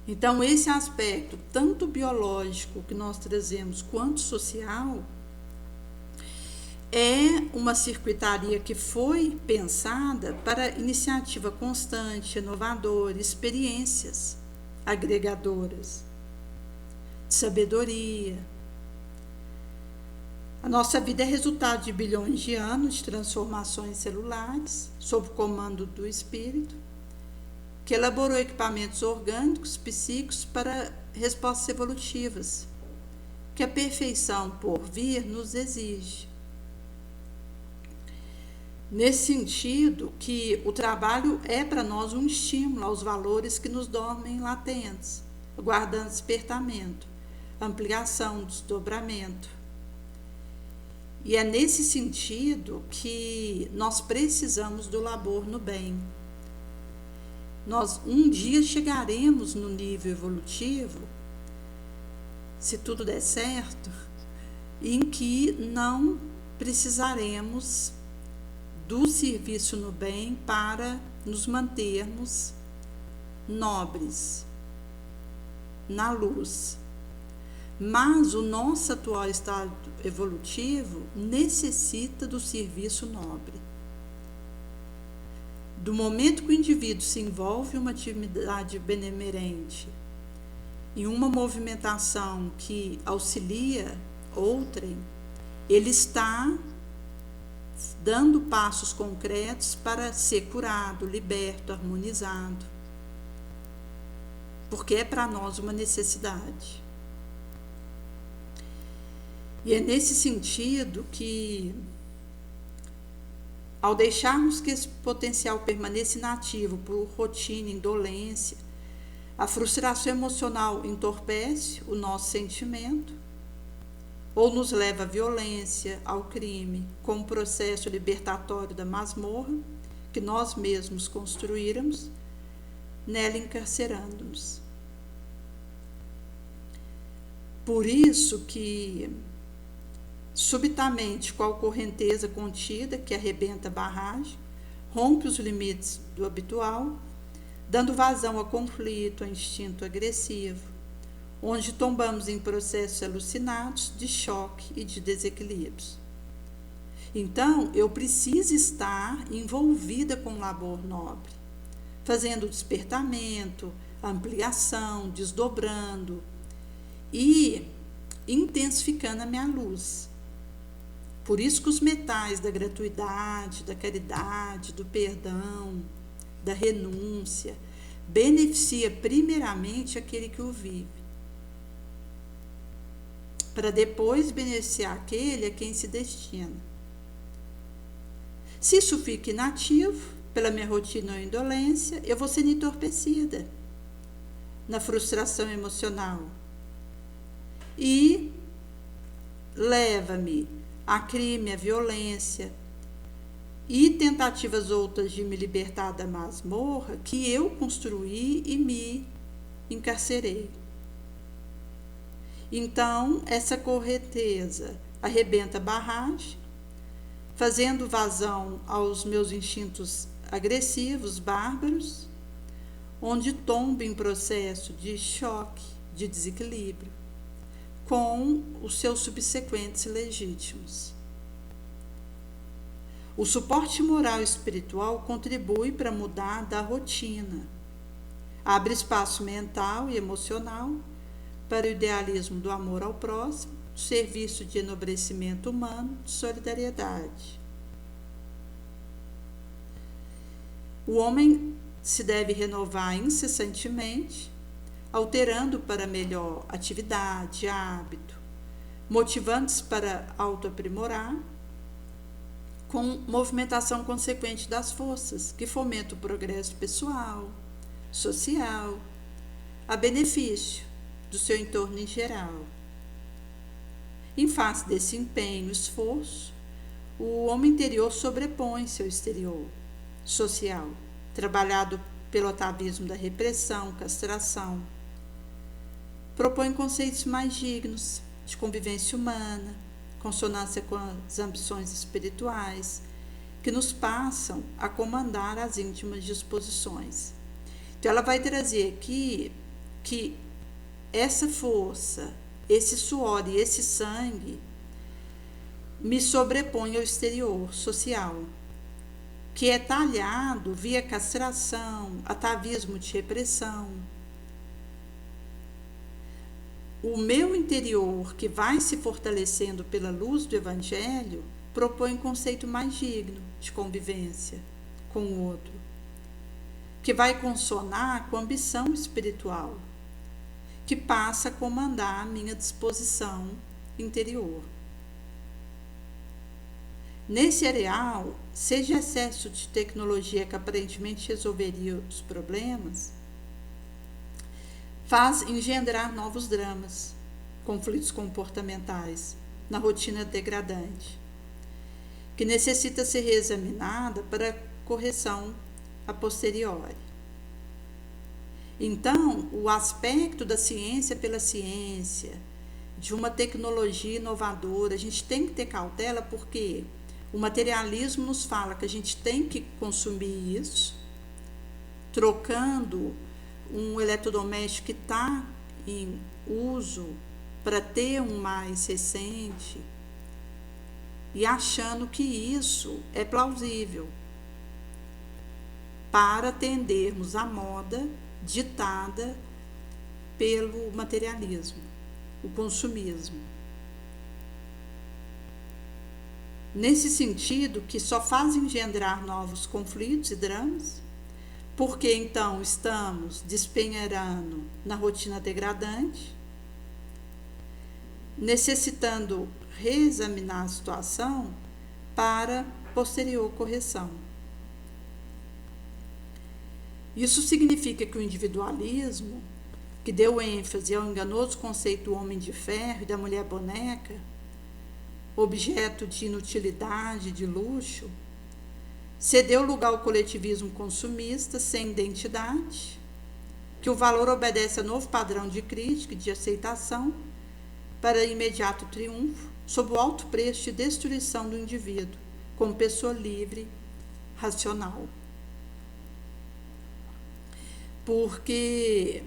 Então, esse aspecto, tanto biológico que nós trazemos, quanto social, é uma circuitaria que foi pensada para iniciativa constante, inovadora, experiências agregadoras, de sabedoria. A nossa vida é resultado de bilhões de anos de transformações celulares, sob o comando do espírito, que elaborou equipamentos orgânicos, psíquicos para respostas evolutivas, que a perfeição por vir nos exige. Nesse sentido, que o trabalho é para nós um estímulo aos valores que nos dormem latentes, aguardando despertamento, ampliação, desdobramento. E é nesse sentido que nós precisamos do labor no bem. Nós um dia chegaremos no nível evolutivo, se tudo der certo, em que não precisaremos do serviço no bem para nos mantermos nobres, na luz. Mas o nosso atual estado evolutivo necessita do serviço nobre. Do momento que o indivíduo se envolve em uma atividade benemerente, em uma movimentação que auxilia outrem, ele está dando passos concretos para ser curado, liberto, harmonizado, porque é para nós uma necessidade. E é nesse sentido que Ao deixarmos que esse potencial permaneça inativo por rotina, indolência, a frustração emocional entorpece o nosso sentimento ou nos leva à violência, ao crime, com o processo libertatório da masmorra que nós mesmos construíramos, nela encarcerando-nos. Por isso que, subitamente, qual correnteza contida que arrebenta a barragem, rompe os limites do habitual, dando vazão a conflito, a instinto agressivo, onde tombamos em processos alucinados de choque e de desequilíbrios. Então, eu preciso estar envolvida com o labor nobre, fazendo despertamento, ampliação, desdobrando e intensificando a minha luz. Por isso que os metais da gratuidade, da caridade, do perdão, da renúncia, beneficia primeiramente aquele que o vive, para depois beneficiar aquele a quem se destina. Se isso fica inativo, pela minha rotina ou indolência, eu vou sendo entorpecida na frustração emocional e leva-me a crime, a violência e tentativas outras de me libertar da masmorra que eu construí e me encarcerei. Então, essa correnteza arrebenta a barragem, fazendo vazão aos meus instintos agressivos, bárbaros, onde tombo em processo de choque, de desequilíbrio, com os seus subsequentes legítimos. O suporte moral e espiritual contribui para mudar da rotina, abre espaço mental e emocional para o idealismo do amor ao próximo, do serviço de enobrecimento humano, de solidariedade. O homem se deve renovar incessantemente, alterando para melhor atividade, hábito, motivando-se para autoaprimorar, com movimentação consequente das forças, que fomenta o progresso pessoal, social, a benefício do seu entorno em geral. Em face desse empenho, esforço, o homem interior sobrepõe-se ao exterior social, trabalhado pelo atavismo da repressão, castração. Propõe conceitos mais dignos de convivência humana, consonância com as ambições espirituais, que nos passam a comandar as íntimas disposições. Então, ela vai trazer aqui que essa força, esse suor e esse sangue me sobrepõe ao exterior social, que é talhado via castração, atavismo de repressão. O meu interior, que vai se fortalecendo pela luz do Evangelho, propõe um conceito mais digno de convivência com o outro, que vai consonar com a ambição espiritual, que passa a comandar a minha disposição interior. Nesse areal, seja excesso de tecnologia que aparentemente resolveria os problemas, faz engendrar novos dramas, conflitos comportamentais, na rotina degradante, que necessita ser reexaminada para correção a posteriori. Então, o aspecto da ciência pela ciência, de uma tecnologia inovadora, a gente tem que ter cautela, porque o materialismo nos fala que a gente tem que consumir isso, trocando um eletrodoméstico que está em uso para ter um mais recente e achando que isso é plausível para atendermos à moda ditada pelo materialismo, o consumismo. Nesse sentido, que só faz engendrar novos conflitos e dramas, porque então estamos despenhairando na rotina degradante, necessitando reexaminar a situação para posterior correção. Isso significa que o individualismo, que deu ênfase ao enganoso conceito do homem de ferro e da mulher boneca, objeto de inutilidade, de luxo, cedeu lugar ao coletivismo consumista sem identidade, que o valor obedece a novo padrão de crítica e de aceitação para imediato triunfo, sob o alto preço de destruição do indivíduo como pessoa livre, racional. Porque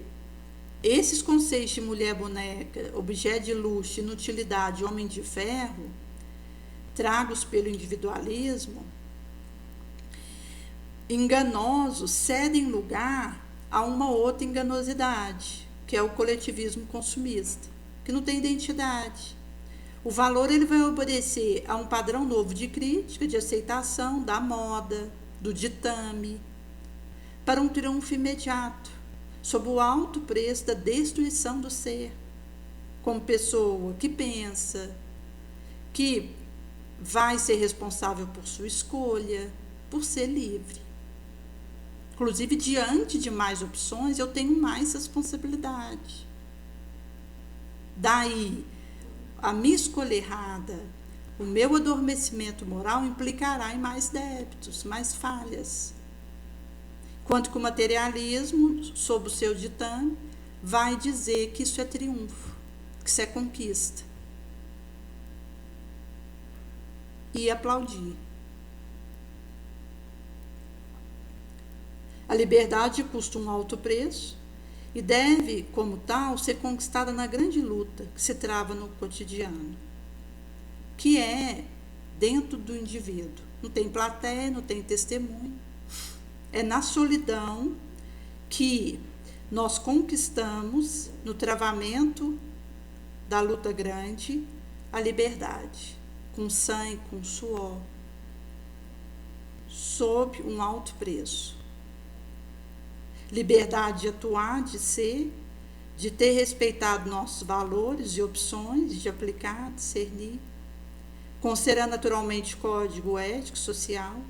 esses conceitos de mulher boneca, objeto de luxo, inutilidade, homem de ferro, tragos pelo individualismo, enganosos, cedem lugar a uma outra enganosidade, que é o coletivismo consumista, que não tem identidade. O valor ele vai obedecer a um padrão novo de crítica, de aceitação da moda, do ditame, para um triunfo imediato, sob o alto preço da destruição do ser, como pessoa que pensa, que vai ser responsável por sua escolha, por ser livre. Inclusive, diante de mais opções, eu tenho mais responsabilidade. Daí, a minha escolha errada, o meu adormecimento moral implicará em mais débitos, mais falhas. Enquanto que o materialismo, sob o seu ditame, vai dizer que isso é triunfo, que isso é conquista. E aplaudir. A liberdade custa um alto preço e deve, como tal, ser conquistada na grande luta que se trava no cotidiano, que é dentro do indivíduo. Não tem plateia, não tem testemunho. É na solidão que nós conquistamos, no travamento da luta grande, a liberdade, com sangue, com suor, sob um alto preço. Liberdade de atuar, de ser, de ter respeitado nossos valores e opções, de aplicar, discernir, considerar naturalmente código ético social,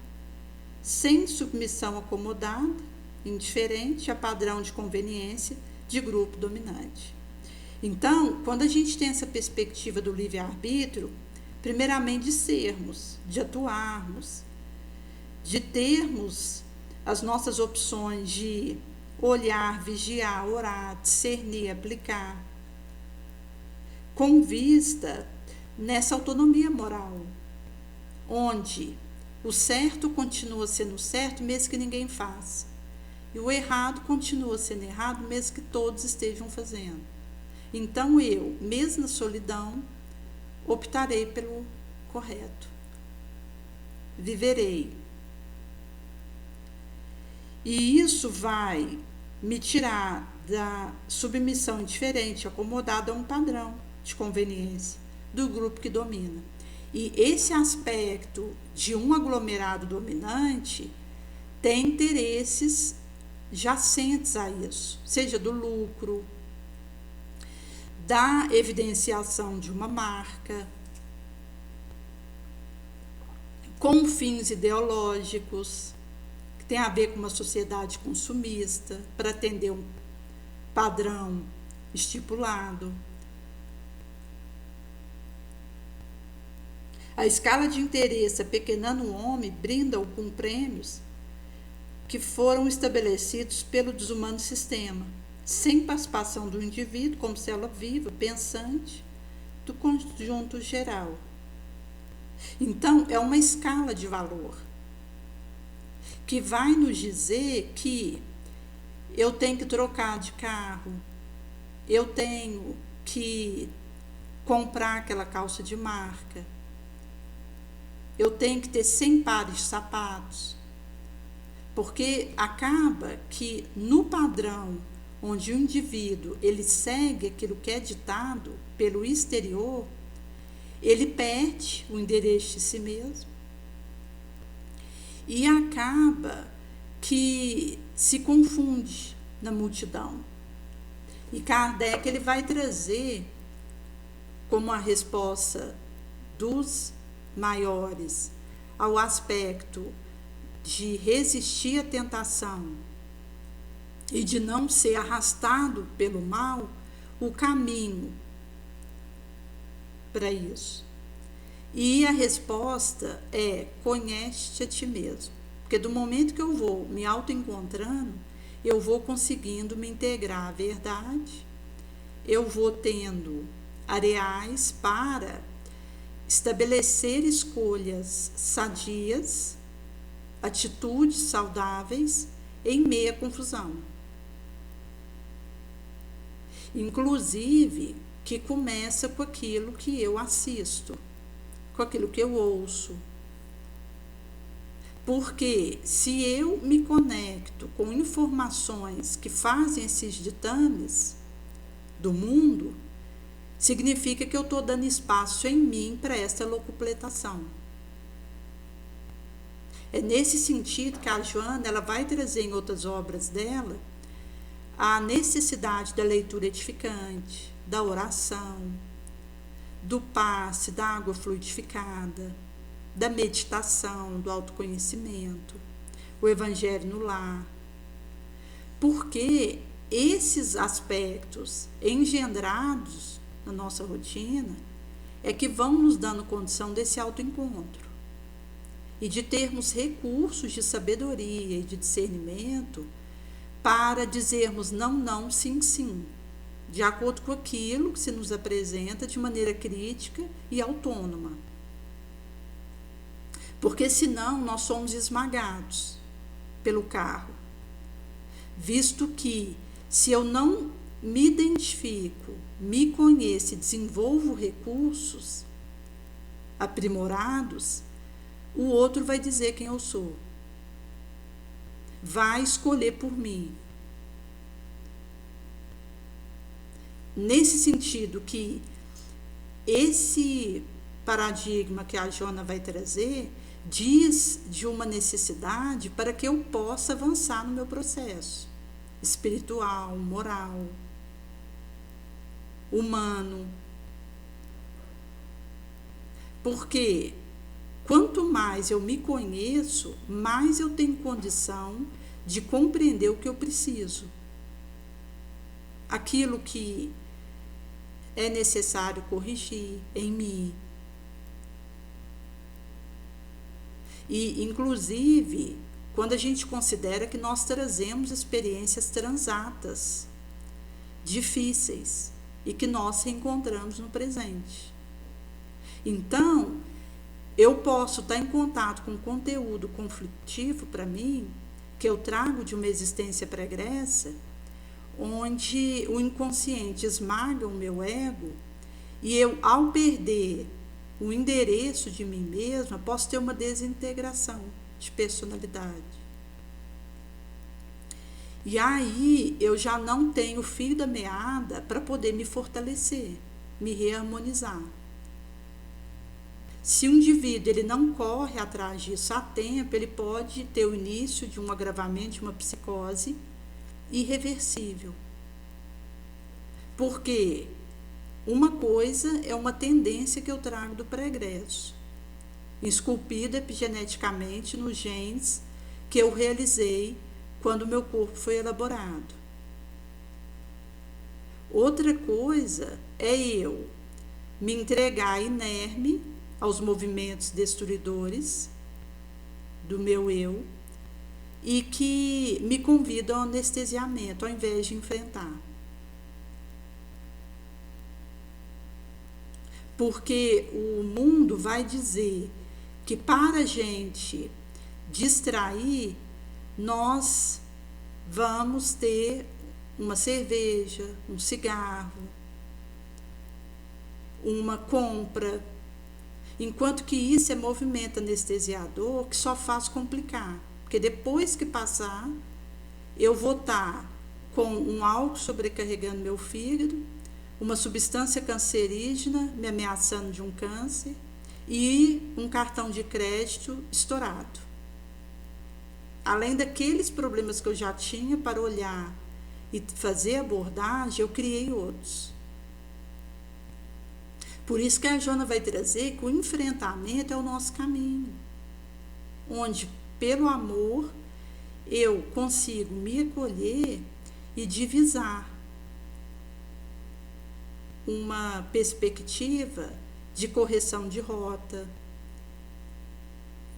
sem submissão acomodada, indiferente a padrão de conveniência de grupo dominante. Então, quando a gente tem essa perspectiva do livre-arbítrio, primeiramente de sermos, de atuarmos, de termos as nossas opções de olhar, vigiar, orar, discernir, aplicar, com vista nessa autonomia moral, onde o certo continua sendo certo, mesmo que ninguém faça. E o errado continua sendo errado, mesmo que todos estejam fazendo. Então eu, mesmo na solidão, optarei pelo correto. Viverei. E isso vai me tirar da submissão indiferente, acomodada a um padrão de conveniência do grupo que domina. E esse aspecto de um aglomerado dominante tem interesses jacentes a isso, seja do lucro, da evidenciação de uma marca, com fins ideológicos, que tem a ver com uma sociedade consumista, para atender um padrão estipulado. A escala de interesse apequenando o homem, brinda-o com prêmios que foram estabelecidos pelo desumano sistema, sem participação do indivíduo como célula viva, pensante, do conjunto geral. Então, é uma escala de valor que vai nos dizer que eu tenho que trocar de carro, eu tenho que comprar aquela calça de marca, eu tenho que ter 100 pares de sapatos, porque acaba que no padrão onde o indivíduo ele segue aquilo que é ditado pelo exterior, ele perde o endereço de si mesmo e acaba que se confunde na multidão. E Kardec ele vai trazer como a resposta dos maiores ao aspecto de resistir à tentação e de não ser arrastado pelo mal, o caminho para isso. E a resposta é: conhece-te a ti mesmo. Porque do momento que eu vou me autoencontrando, eu vou conseguindo me integrar à verdade, eu vou tendo areais para estabelecer escolhas sadias, atitudes saudáveis em meio à confusão. Inclusive, que começa com aquilo que eu assisto, com aquilo que eu ouço. Porque se eu me conecto com informações que fazem esses ditames do mundo, significa que eu estou dando espaço em mim para essa locupletação. É nesse sentido que a Joana ela vai trazer em outras obras dela a necessidade da leitura edificante, da oração, do passe, da água fluidificada, da meditação, do autoconhecimento, o evangelho no lar. Porque esses aspectos engendrados na nossa rotina é que vão nos dando condição desse autoencontro e de termos recursos de sabedoria e de discernimento para dizermos não, não, sim, sim, de acordo com aquilo que se nos apresenta de maneira crítica e autônoma. Porque senão nós somos esmagados pelo carro, visto que se eu não me identifico, me conheço e desenvolvo recursos aprimorados, o outro vai dizer quem eu sou, vai escolher por mim. Nesse sentido que esse paradigma que a Joana vai trazer diz de uma necessidade para que eu possa avançar no meu processo espiritual, moral, humano. Porque quanto mais eu me conheço, mais eu tenho condição de compreender o que eu preciso. Aquilo que é necessário corrigir em mim. E, inclusive, quando a gente considera que nós trazemos experiências transatas, difíceis, e que nós reencontramos no presente. Então, eu posso estar em contato com conteúdo conflitivo para mim, que eu trago de uma existência pregressa, onde o inconsciente esmaga o meu ego, e eu, ao perder o endereço de mim mesma, posso ter uma desintegração de personalidade. E aí eu já não tenho fio da meada para poder me fortalecer, me reharmonizar. Se o indivíduo ele não corre atrás disso a tempo, ele pode ter o início de um agravamento de uma psicose irreversível. Porque uma coisa é uma tendência que eu trago do pregresso, esculpida epigeneticamente nos genes que eu realizei quando o meu corpo foi elaborado. Outra coisa é eu me entregar inerme aos movimentos destruidores do meu eu e que me convidam ao anestesiamento, ao invés de enfrentar. Porque o mundo vai dizer que para a gente distrair, nós vamos ter uma cerveja, um cigarro, uma compra, enquanto que isso é movimento anestesiador que só faz complicar, porque depois que passar, eu vou estar com um álcool sobrecarregando meu fígado, uma substância cancerígena me ameaçando de um câncer e um cartão de crédito estourado. Além daqueles problemas que eu já tinha para olhar e fazer abordagem, eu criei outros. Por isso que a Joana vai trazer que o enfrentamento é o nosso caminho. onde, pelo amor, eu consigo me acolher e divisar uma perspectiva de correção de rota,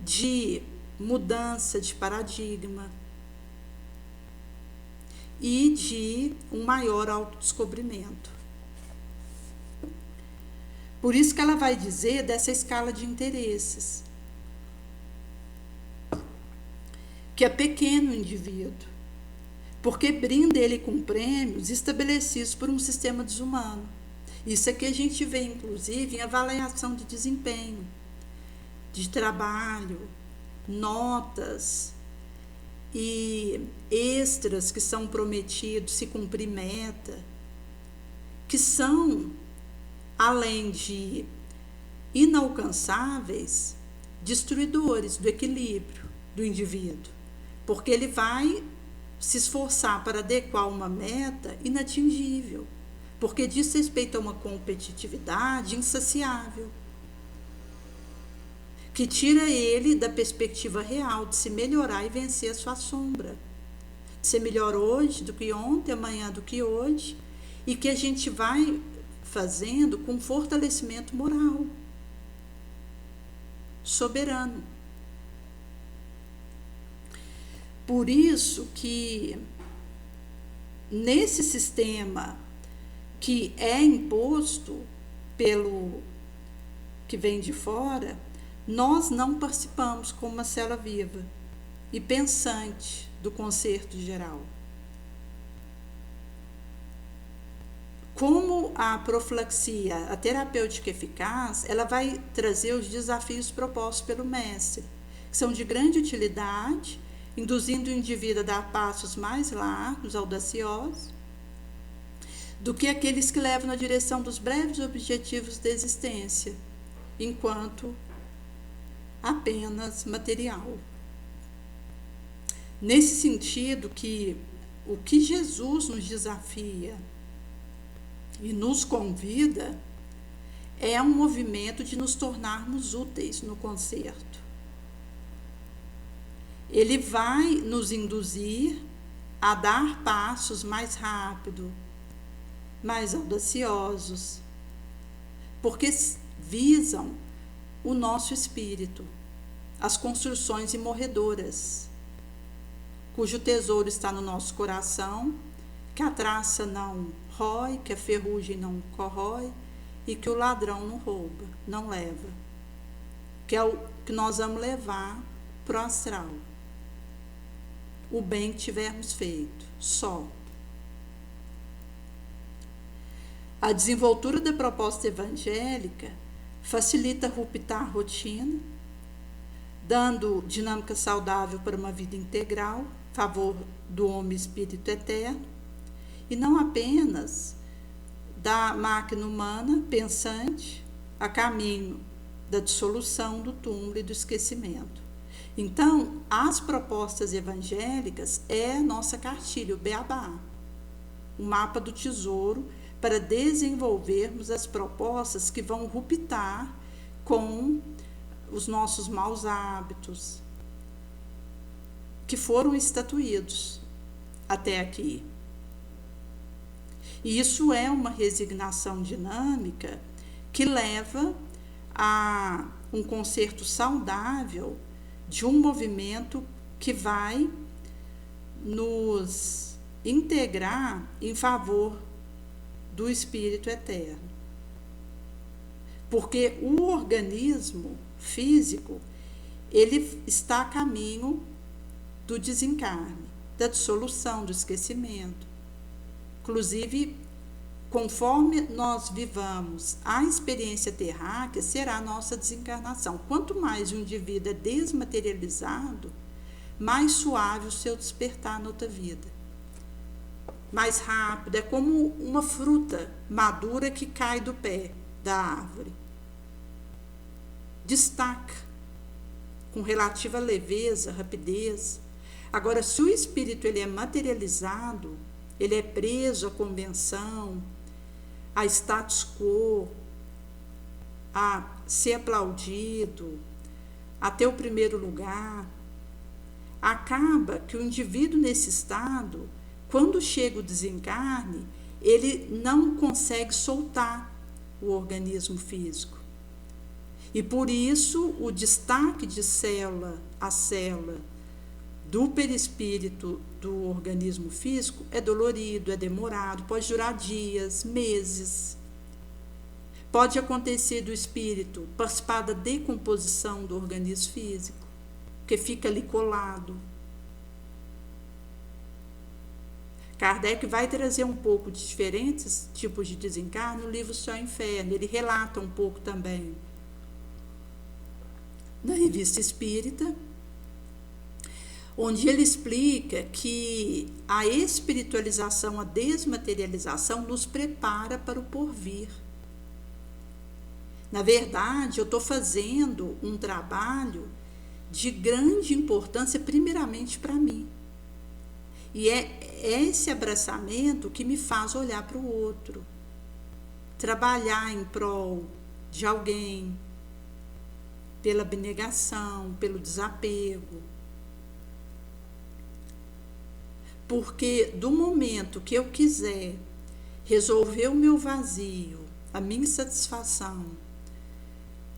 de mudança de paradigma e de um maior autodescobrimento. Por isso que ela vai dizer dessa escala de interesses, que é pequeno o indivíduo, porque brinda ele com prêmios estabelecidos por um sistema desumano. Isso aqui a gente vê, inclusive, em avaliação de desempenho, de trabalho, notas e extras que são prometidos se cumprir meta, que são, além de inalcançáveis, destruidores do equilíbrio do indivíduo, porque ele vai se esforçar para adequar uma meta inatingível, porque diz respeito a uma competitividade insaciável, que tira ele da perspectiva real de se melhorar e vencer a sua sombra, de ser melhor hoje do que ontem, amanhã do que hoje, e que a gente vai fazendo com fortalecimento moral, soberano. Por isso que nesse sistema que é imposto pelo que vem de fora, nós não participamos como uma célula viva e pensante do concerto geral. Como a profilaxia, a terapêutica eficaz, ela vai trazer os desafios propostos pelo mestre, que são de grande utilidade, induzindo o indivíduo a dar passos mais largos, audaciosos, do que aqueles que levam na direção dos breves objetivos da existência, enquanto apenas material. Nesse sentido que o que Jesus nos desafia e nos convida é um movimento de nos tornarmos úteis no concerto. Ele vai nos induzir a dar passos mais rápido, mais audaciosos, porque visam o nosso espírito, as construções imorredoras, cujo tesouro está no nosso coração, que a traça não rói, que a ferrugem não corrói e que o ladrão não rouba, não leva, que é o que nós vamos levar para o astral. O bem que tivermos feito, só. A desenvoltura da proposta evangélica facilita ruptar a rotina, dando dinâmica saudável para uma vida integral, favor do homem espírito eterno, e não apenas da máquina humana pensante a caminho da dissolução do túmulo e do esquecimento. Então, as propostas evangélicas é a nossa cartilha, o beabá, o mapa do tesouro, para desenvolvermos as propostas que vão ruptar com os nossos maus hábitos, que foram estatuídos até aqui. E isso é uma resignação dinâmica que leva a um concerto saudável de um movimento que vai nos integrar em favor do espírito eterno. Porque o organismo físico, ele está a caminho do desencarne, da dissolução, do esquecimento. Inclusive, conforme nós vivamos a experiência terráquea, será a nossa desencarnação. Quanto mais o indivíduo é desmaterializado, mais suave o seu despertar na outra vida. Mais rápido, é como uma fruta madura que cai do pé da árvore. Destaca com relativa leveza, rapidez. Agora, se o espírito ele é materializado, ele é preso à convenção, a status quo, a ser aplaudido, até o primeiro lugar. Acaba que o indivíduo nesse estado, quando chega o desencarne, ele não consegue soltar o organismo físico. E por isso o destaque de célula a célula do perispírito do organismo físico é dolorido, é demorado, pode durar dias, meses. Pode acontecer do espírito participar da decomposição do organismo físico, porque fica ali colado. Kardec vai trazer um pouco de diferentes tipos de desencarne no livro Céu e Inferno. Ele relata um pouco também na Revista Espírita, onde ele explica que a espiritualização, a desmaterialização nos prepara para o porvir. Na verdade, eu estou fazendo um trabalho de grande importância, primeiramente para mim. E é esse abraçamento que me faz olhar para o outro, trabalhar em prol de alguém, pela abnegação, pelo desapego. Porque do momento que eu quiser resolver o meu vazio, a minha insatisfação,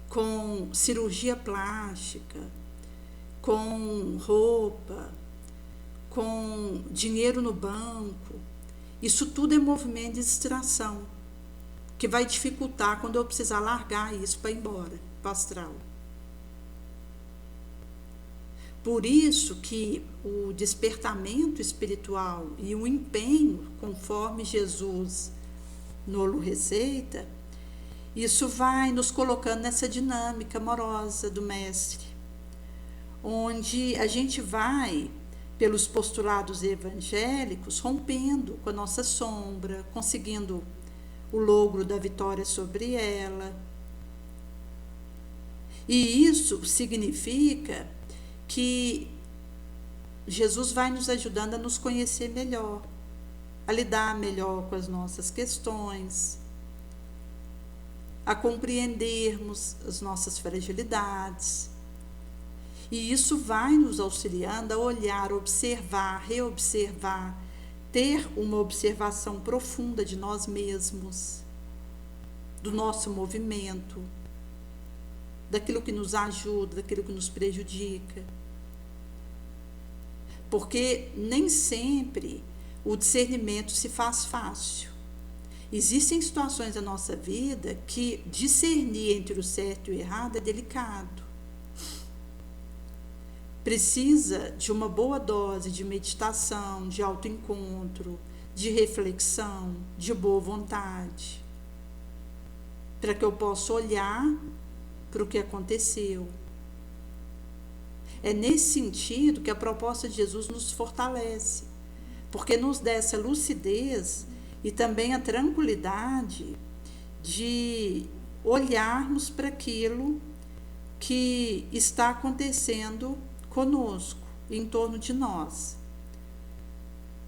com cirurgia plástica, com roupa, com dinheiro no banco, isso tudo é movimento de distração, que vai dificultar quando eu precisar largar isso para ir embora, para o astral. Por isso que o despertamento espiritual e o empenho, conforme Jesus nos receita, isso vai nos colocando nessa dinâmica amorosa do Mestre, onde a gente vai, pelos postulados evangélicos, rompendo com a nossa sombra, conseguindo o logro da vitória sobre ela. E isso significa que Jesus vai nos ajudando a nos conhecer melhor, a lidar melhor com as nossas questões, a compreendermos as nossas fragilidades. E isso vai nos auxiliando a olhar, observar, reobservar, ter uma observação profunda de nós mesmos, do nosso movimento, daquilo que nos ajuda, daquilo que nos prejudica. Porque nem sempre o discernimento se faz fácil. Existem situações da nossa vida que discernir entre o certo e o errado é delicado. Precisa de uma boa dose de meditação, de autoencontro, de reflexão, de boa vontade, para que eu possa olhar para o que aconteceu. É nesse sentido que a proposta de Jesus nos fortalece, porque nos dá essa lucidez e também a tranquilidade de olharmos para aquilo que está acontecendo conosco, em torno de nós.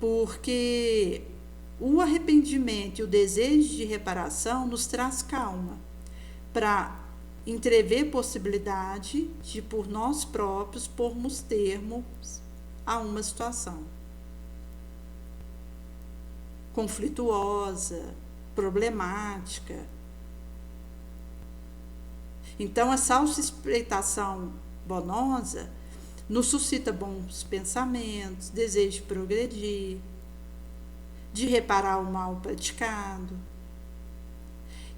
Porque o arrependimento e o desejo de reparação nos traz calma para entrever possibilidade de, por nós próprios, pormos termos a uma situação conflituosa, problemática. Então, essa autoespreitação bonosa nos suscita bons pensamentos, desejo de progredir, de reparar o mal praticado.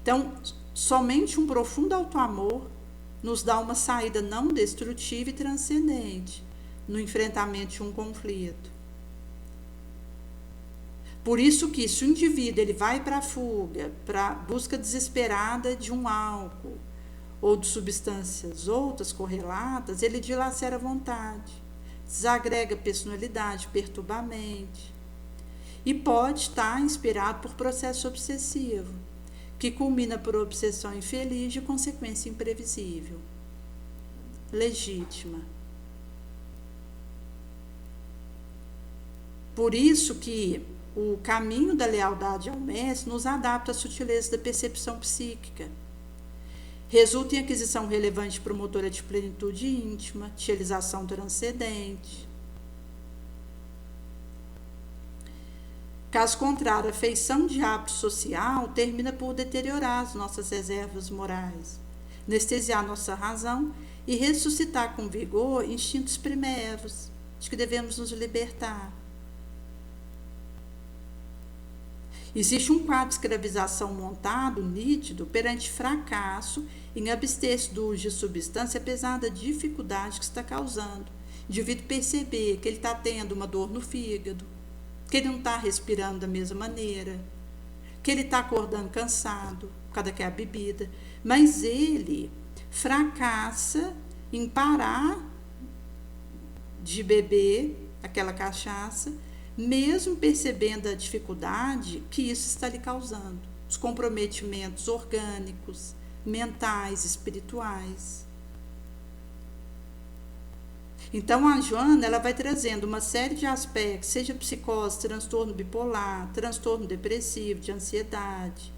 Então, somente um profundo autoamor nos dá uma saída não destrutiva e transcendente no enfrentamento de um conflito. Por isso que, se o indivíduo ele vai para a fuga, para a busca desesperada de um álcool ou de substâncias outras correlatas, ele dilacera a vontade, desagrega a personalidade, perturba a mente, e pode estar inspirado por processo obsessivo, que culmina por obsessão infeliz de consequência imprevisível, legítima. Por isso que o caminho da lealdade ao mestre nos adapta à sutileza da percepção psíquica, Resulta em aquisição relevante promotora de plenitude íntima, de realização transcendente. Caso contrário, a feição de hábito social termina por deteriorar as nossas reservas morais, anestesiar nossa razão e ressuscitar com vigor instintos primeiros, de que devemos nos libertar. Existe um quadro de escravização montado, nítido, perante fracasso em abster-se do uso de substância, apesar da dificuldade que está causando. O indivíduo perceber que ele está tendo uma dor no fígado, que ele não está respirando da mesma maneira, que ele está acordando cansado, por causa daquela bebida, mas ele fracassa em parar de beber aquela cachaça, mesmo percebendo a dificuldade que isso está lhe causando, os comprometimentos orgânicos, mentais, espirituais. Então, a Joana, ela vai trazendo uma série de aspectos, seja psicose, transtorno bipolar, transtorno depressivo, de ansiedade,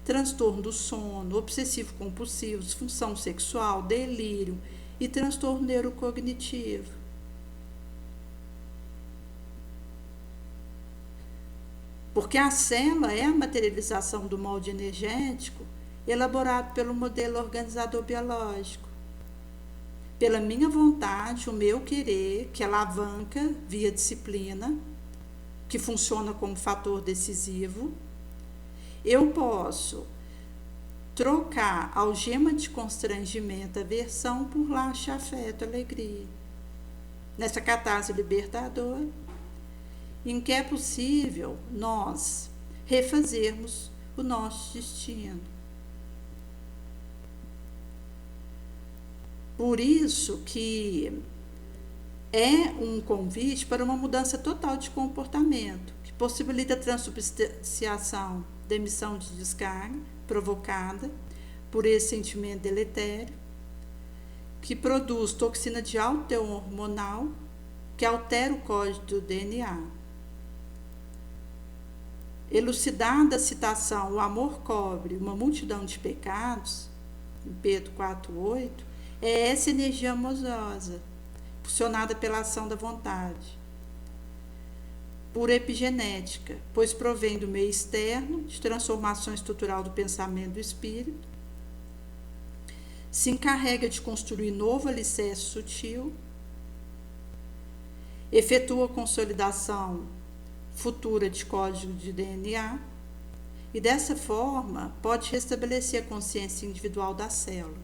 transtorno do sono, obsessivo-compulsivo, disfunção sexual, delírio e transtorno neurocognitivo. Porque a célula é a materialização do molde energético elaborado pelo modelo organizador biológico. Pela minha vontade, o meu querer, que alavanca via disciplina, que funciona como fator decisivo, eu posso trocar algema de constrangimento, aversão, por laço de afeto, alegria. Nessa catarse libertadora, em que é possível nós refazermos o nosso destino. Por isso que é um convite para uma mudança total de comportamento, que possibilita a transubstanciação da emissão de descarga provocada por esse sentimento deletério, que produz toxina de alto teor hormonal, que altera o código do DNA. Elucidada a citação, o amor cobre uma multidão de pecados, em Pedro 4,8, é essa energia amorosa, funcionada pela ação da vontade, por epigenética, pois provém do meio externo, de transformação estrutural do pensamento do espírito, se encarrega de construir novo alicerce sutil, efetua a consolidação futura de código de DNA e, dessa forma, pode restabelecer a consciência individual da célula,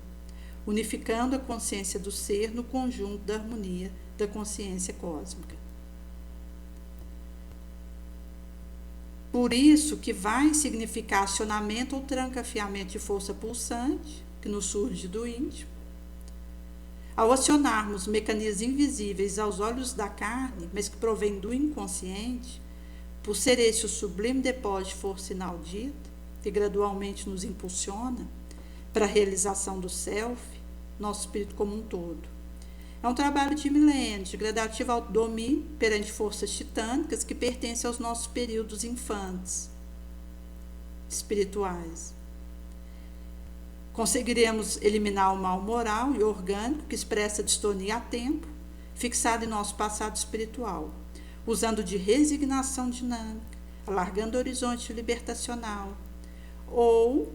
unificando a consciência do ser no conjunto da harmonia da consciência cósmica. Por isso que vai significar acionamento ou trancafiamento de força pulsante, que nos surge do íntimo. Ao acionarmos mecanismos invisíveis aos olhos da carne, mas que provêm do inconsciente, por ser esse o sublime depósito de força inaudita, que gradualmente nos impulsiona para a realização do self, nosso espírito como um todo. É um trabalho de milênios, de gradativo autodomínio perante forças titânicas que pertencem aos nossos períodos infantes, espirituais. Conseguiremos eliminar o mal moral e orgânico que expressa distonia a tempo, fixado em nosso passado espiritual, usando de resignação dinâmica, alargando o horizonte libertacional, ou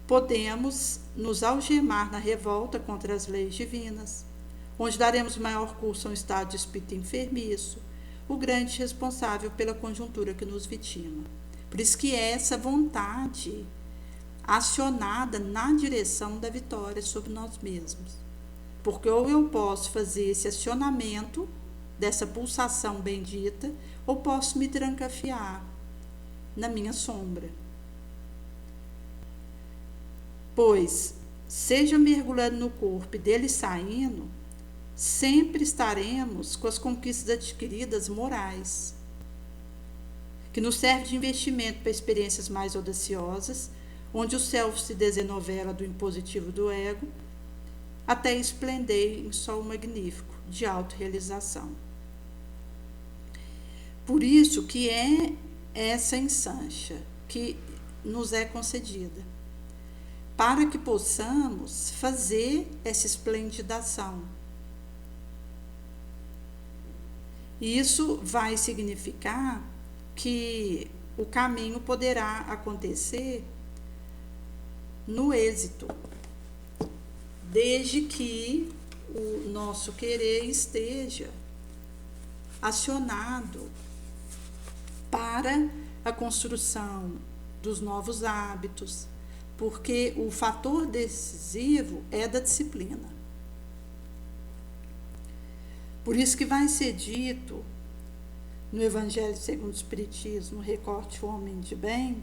podemos nos algemar na revolta contra as leis divinas, onde daremos maior curso a um estado de espírito enfermiço, o grande responsável pela conjuntura que nos vitima. Por isso que é essa vontade acionada na direção da vitória sobre nós mesmos. Porque ou eu posso fazer esse acionamento dessa pulsação bendita, ou posso me trancafiar na minha sombra. Pois, seja mergulhando no corpo e dele saindo, sempre estaremos com as conquistas adquiridas morais, que nos serve de investimento para experiências mais audaciosas, onde o self se desenovela do impositivo do ego, até esplender em sol magnífico de autorrealização. Por isso que é essa ensancha que nos é concedida, para que possamos fazer essa esplêndida ação. E isso vai significar que o caminho poderá acontecer no êxito, desde que o nosso querer esteja acionado para a construção dos novos hábitos, porque o fator decisivo é da disciplina. Por isso que vai ser dito no Evangelho segundo o Espiritismo, recorte o homem de bem,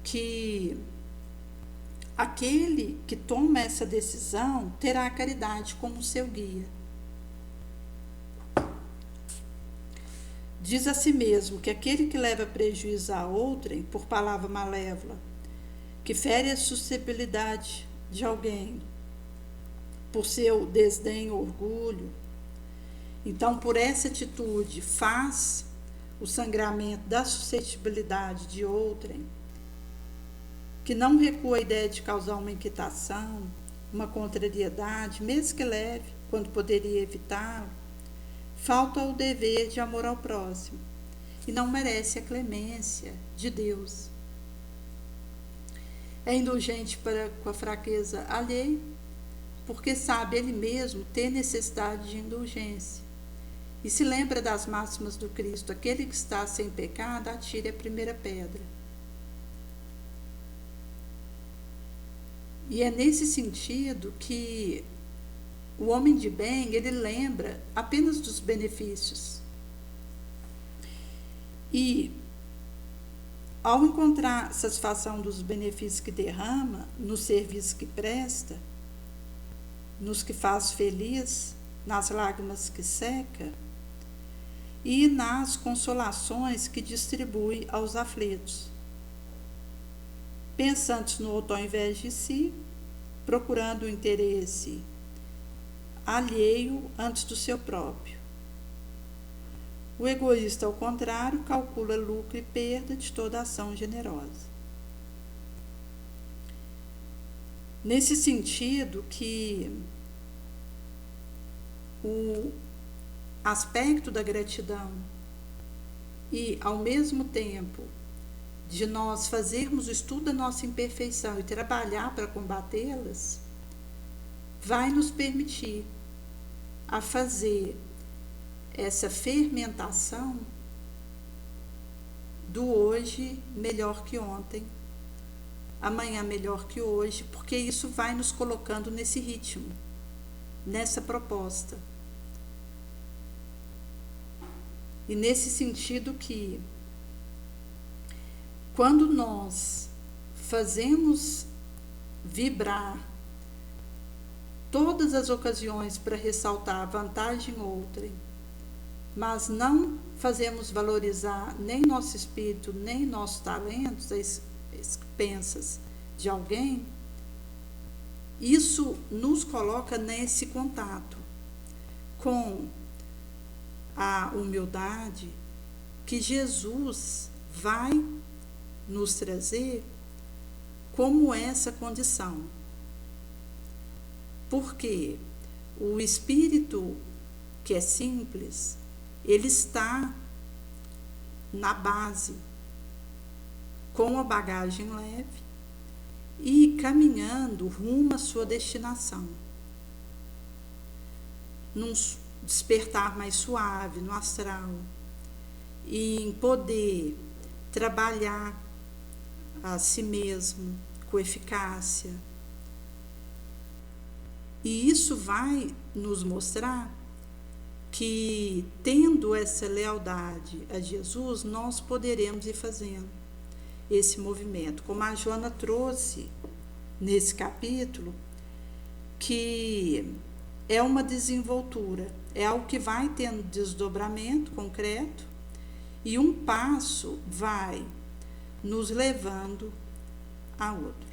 que aquele que toma essa decisão terá a caridade como seu guia. Diz a si mesmo que aquele que leva prejuízo a outrem por palavra malévola, que fere a suscetibilidade de alguém por seu desdém ou orgulho, então por essa atitude faz o sangramento da suscetibilidade de outrem, que não recua a ideia de causar uma inquietação, uma contrariedade, mesmo que leve, quando poderia evitá-lo, falta o dever de amor ao próximo e não merece a clemência de Deus. É indulgente para com a fraqueza alheia, porque sabe ele mesmo ter necessidade de indulgência. E se lembra das máximas do Cristo: aquele que está sem pecado, atire a primeira pedra. E é nesse sentido que o homem de bem, ele lembra apenas dos benefícios. E, ao encontrar satisfação dos benefícios que derrama, no serviço que presta, nos que faz feliz, nas lágrimas que seca e nas consolações que distribui aos aflitos, pensantes no outro ao invés de si, procurando o interesse alheio antes do seu próprio. O egoísta, ao contrário, calcula lucro e perda de toda ação generosa. Nesse sentido que o aspecto da gratidão e, ao mesmo tempo, de nós fazermos o estudo da nossa imperfeição e trabalhar para combatê-las, vai nos permitir a fazer essa fermentação do hoje melhor que ontem, amanhã melhor que hoje, porque isso vai nos colocando nesse ritmo, nessa proposta. E nesse sentido que, quando nós fazemos vibrar todas as ocasiões para ressaltar a vantagem outrem, mas não fazemos valorizar nem nosso espírito, nem nossos talentos, as expensas de alguém, isso nos coloca nesse contato com a humildade que Jesus vai nos trazer como essa condição. Porque o espírito que é simples, ele está na base, com a bagagem leve e caminhando rumo à sua destinação. Num despertar mais suave no astral e em poder trabalhar a si mesmo com eficácia. E isso vai nos mostrar que, tendo essa lealdade a Jesus, nós poderemos ir fazendo esse movimento. Como a Joana trouxe nesse capítulo, que é uma desenvoltura, é algo que vai tendo desdobramento concreto e um passo vai nos levando a outro.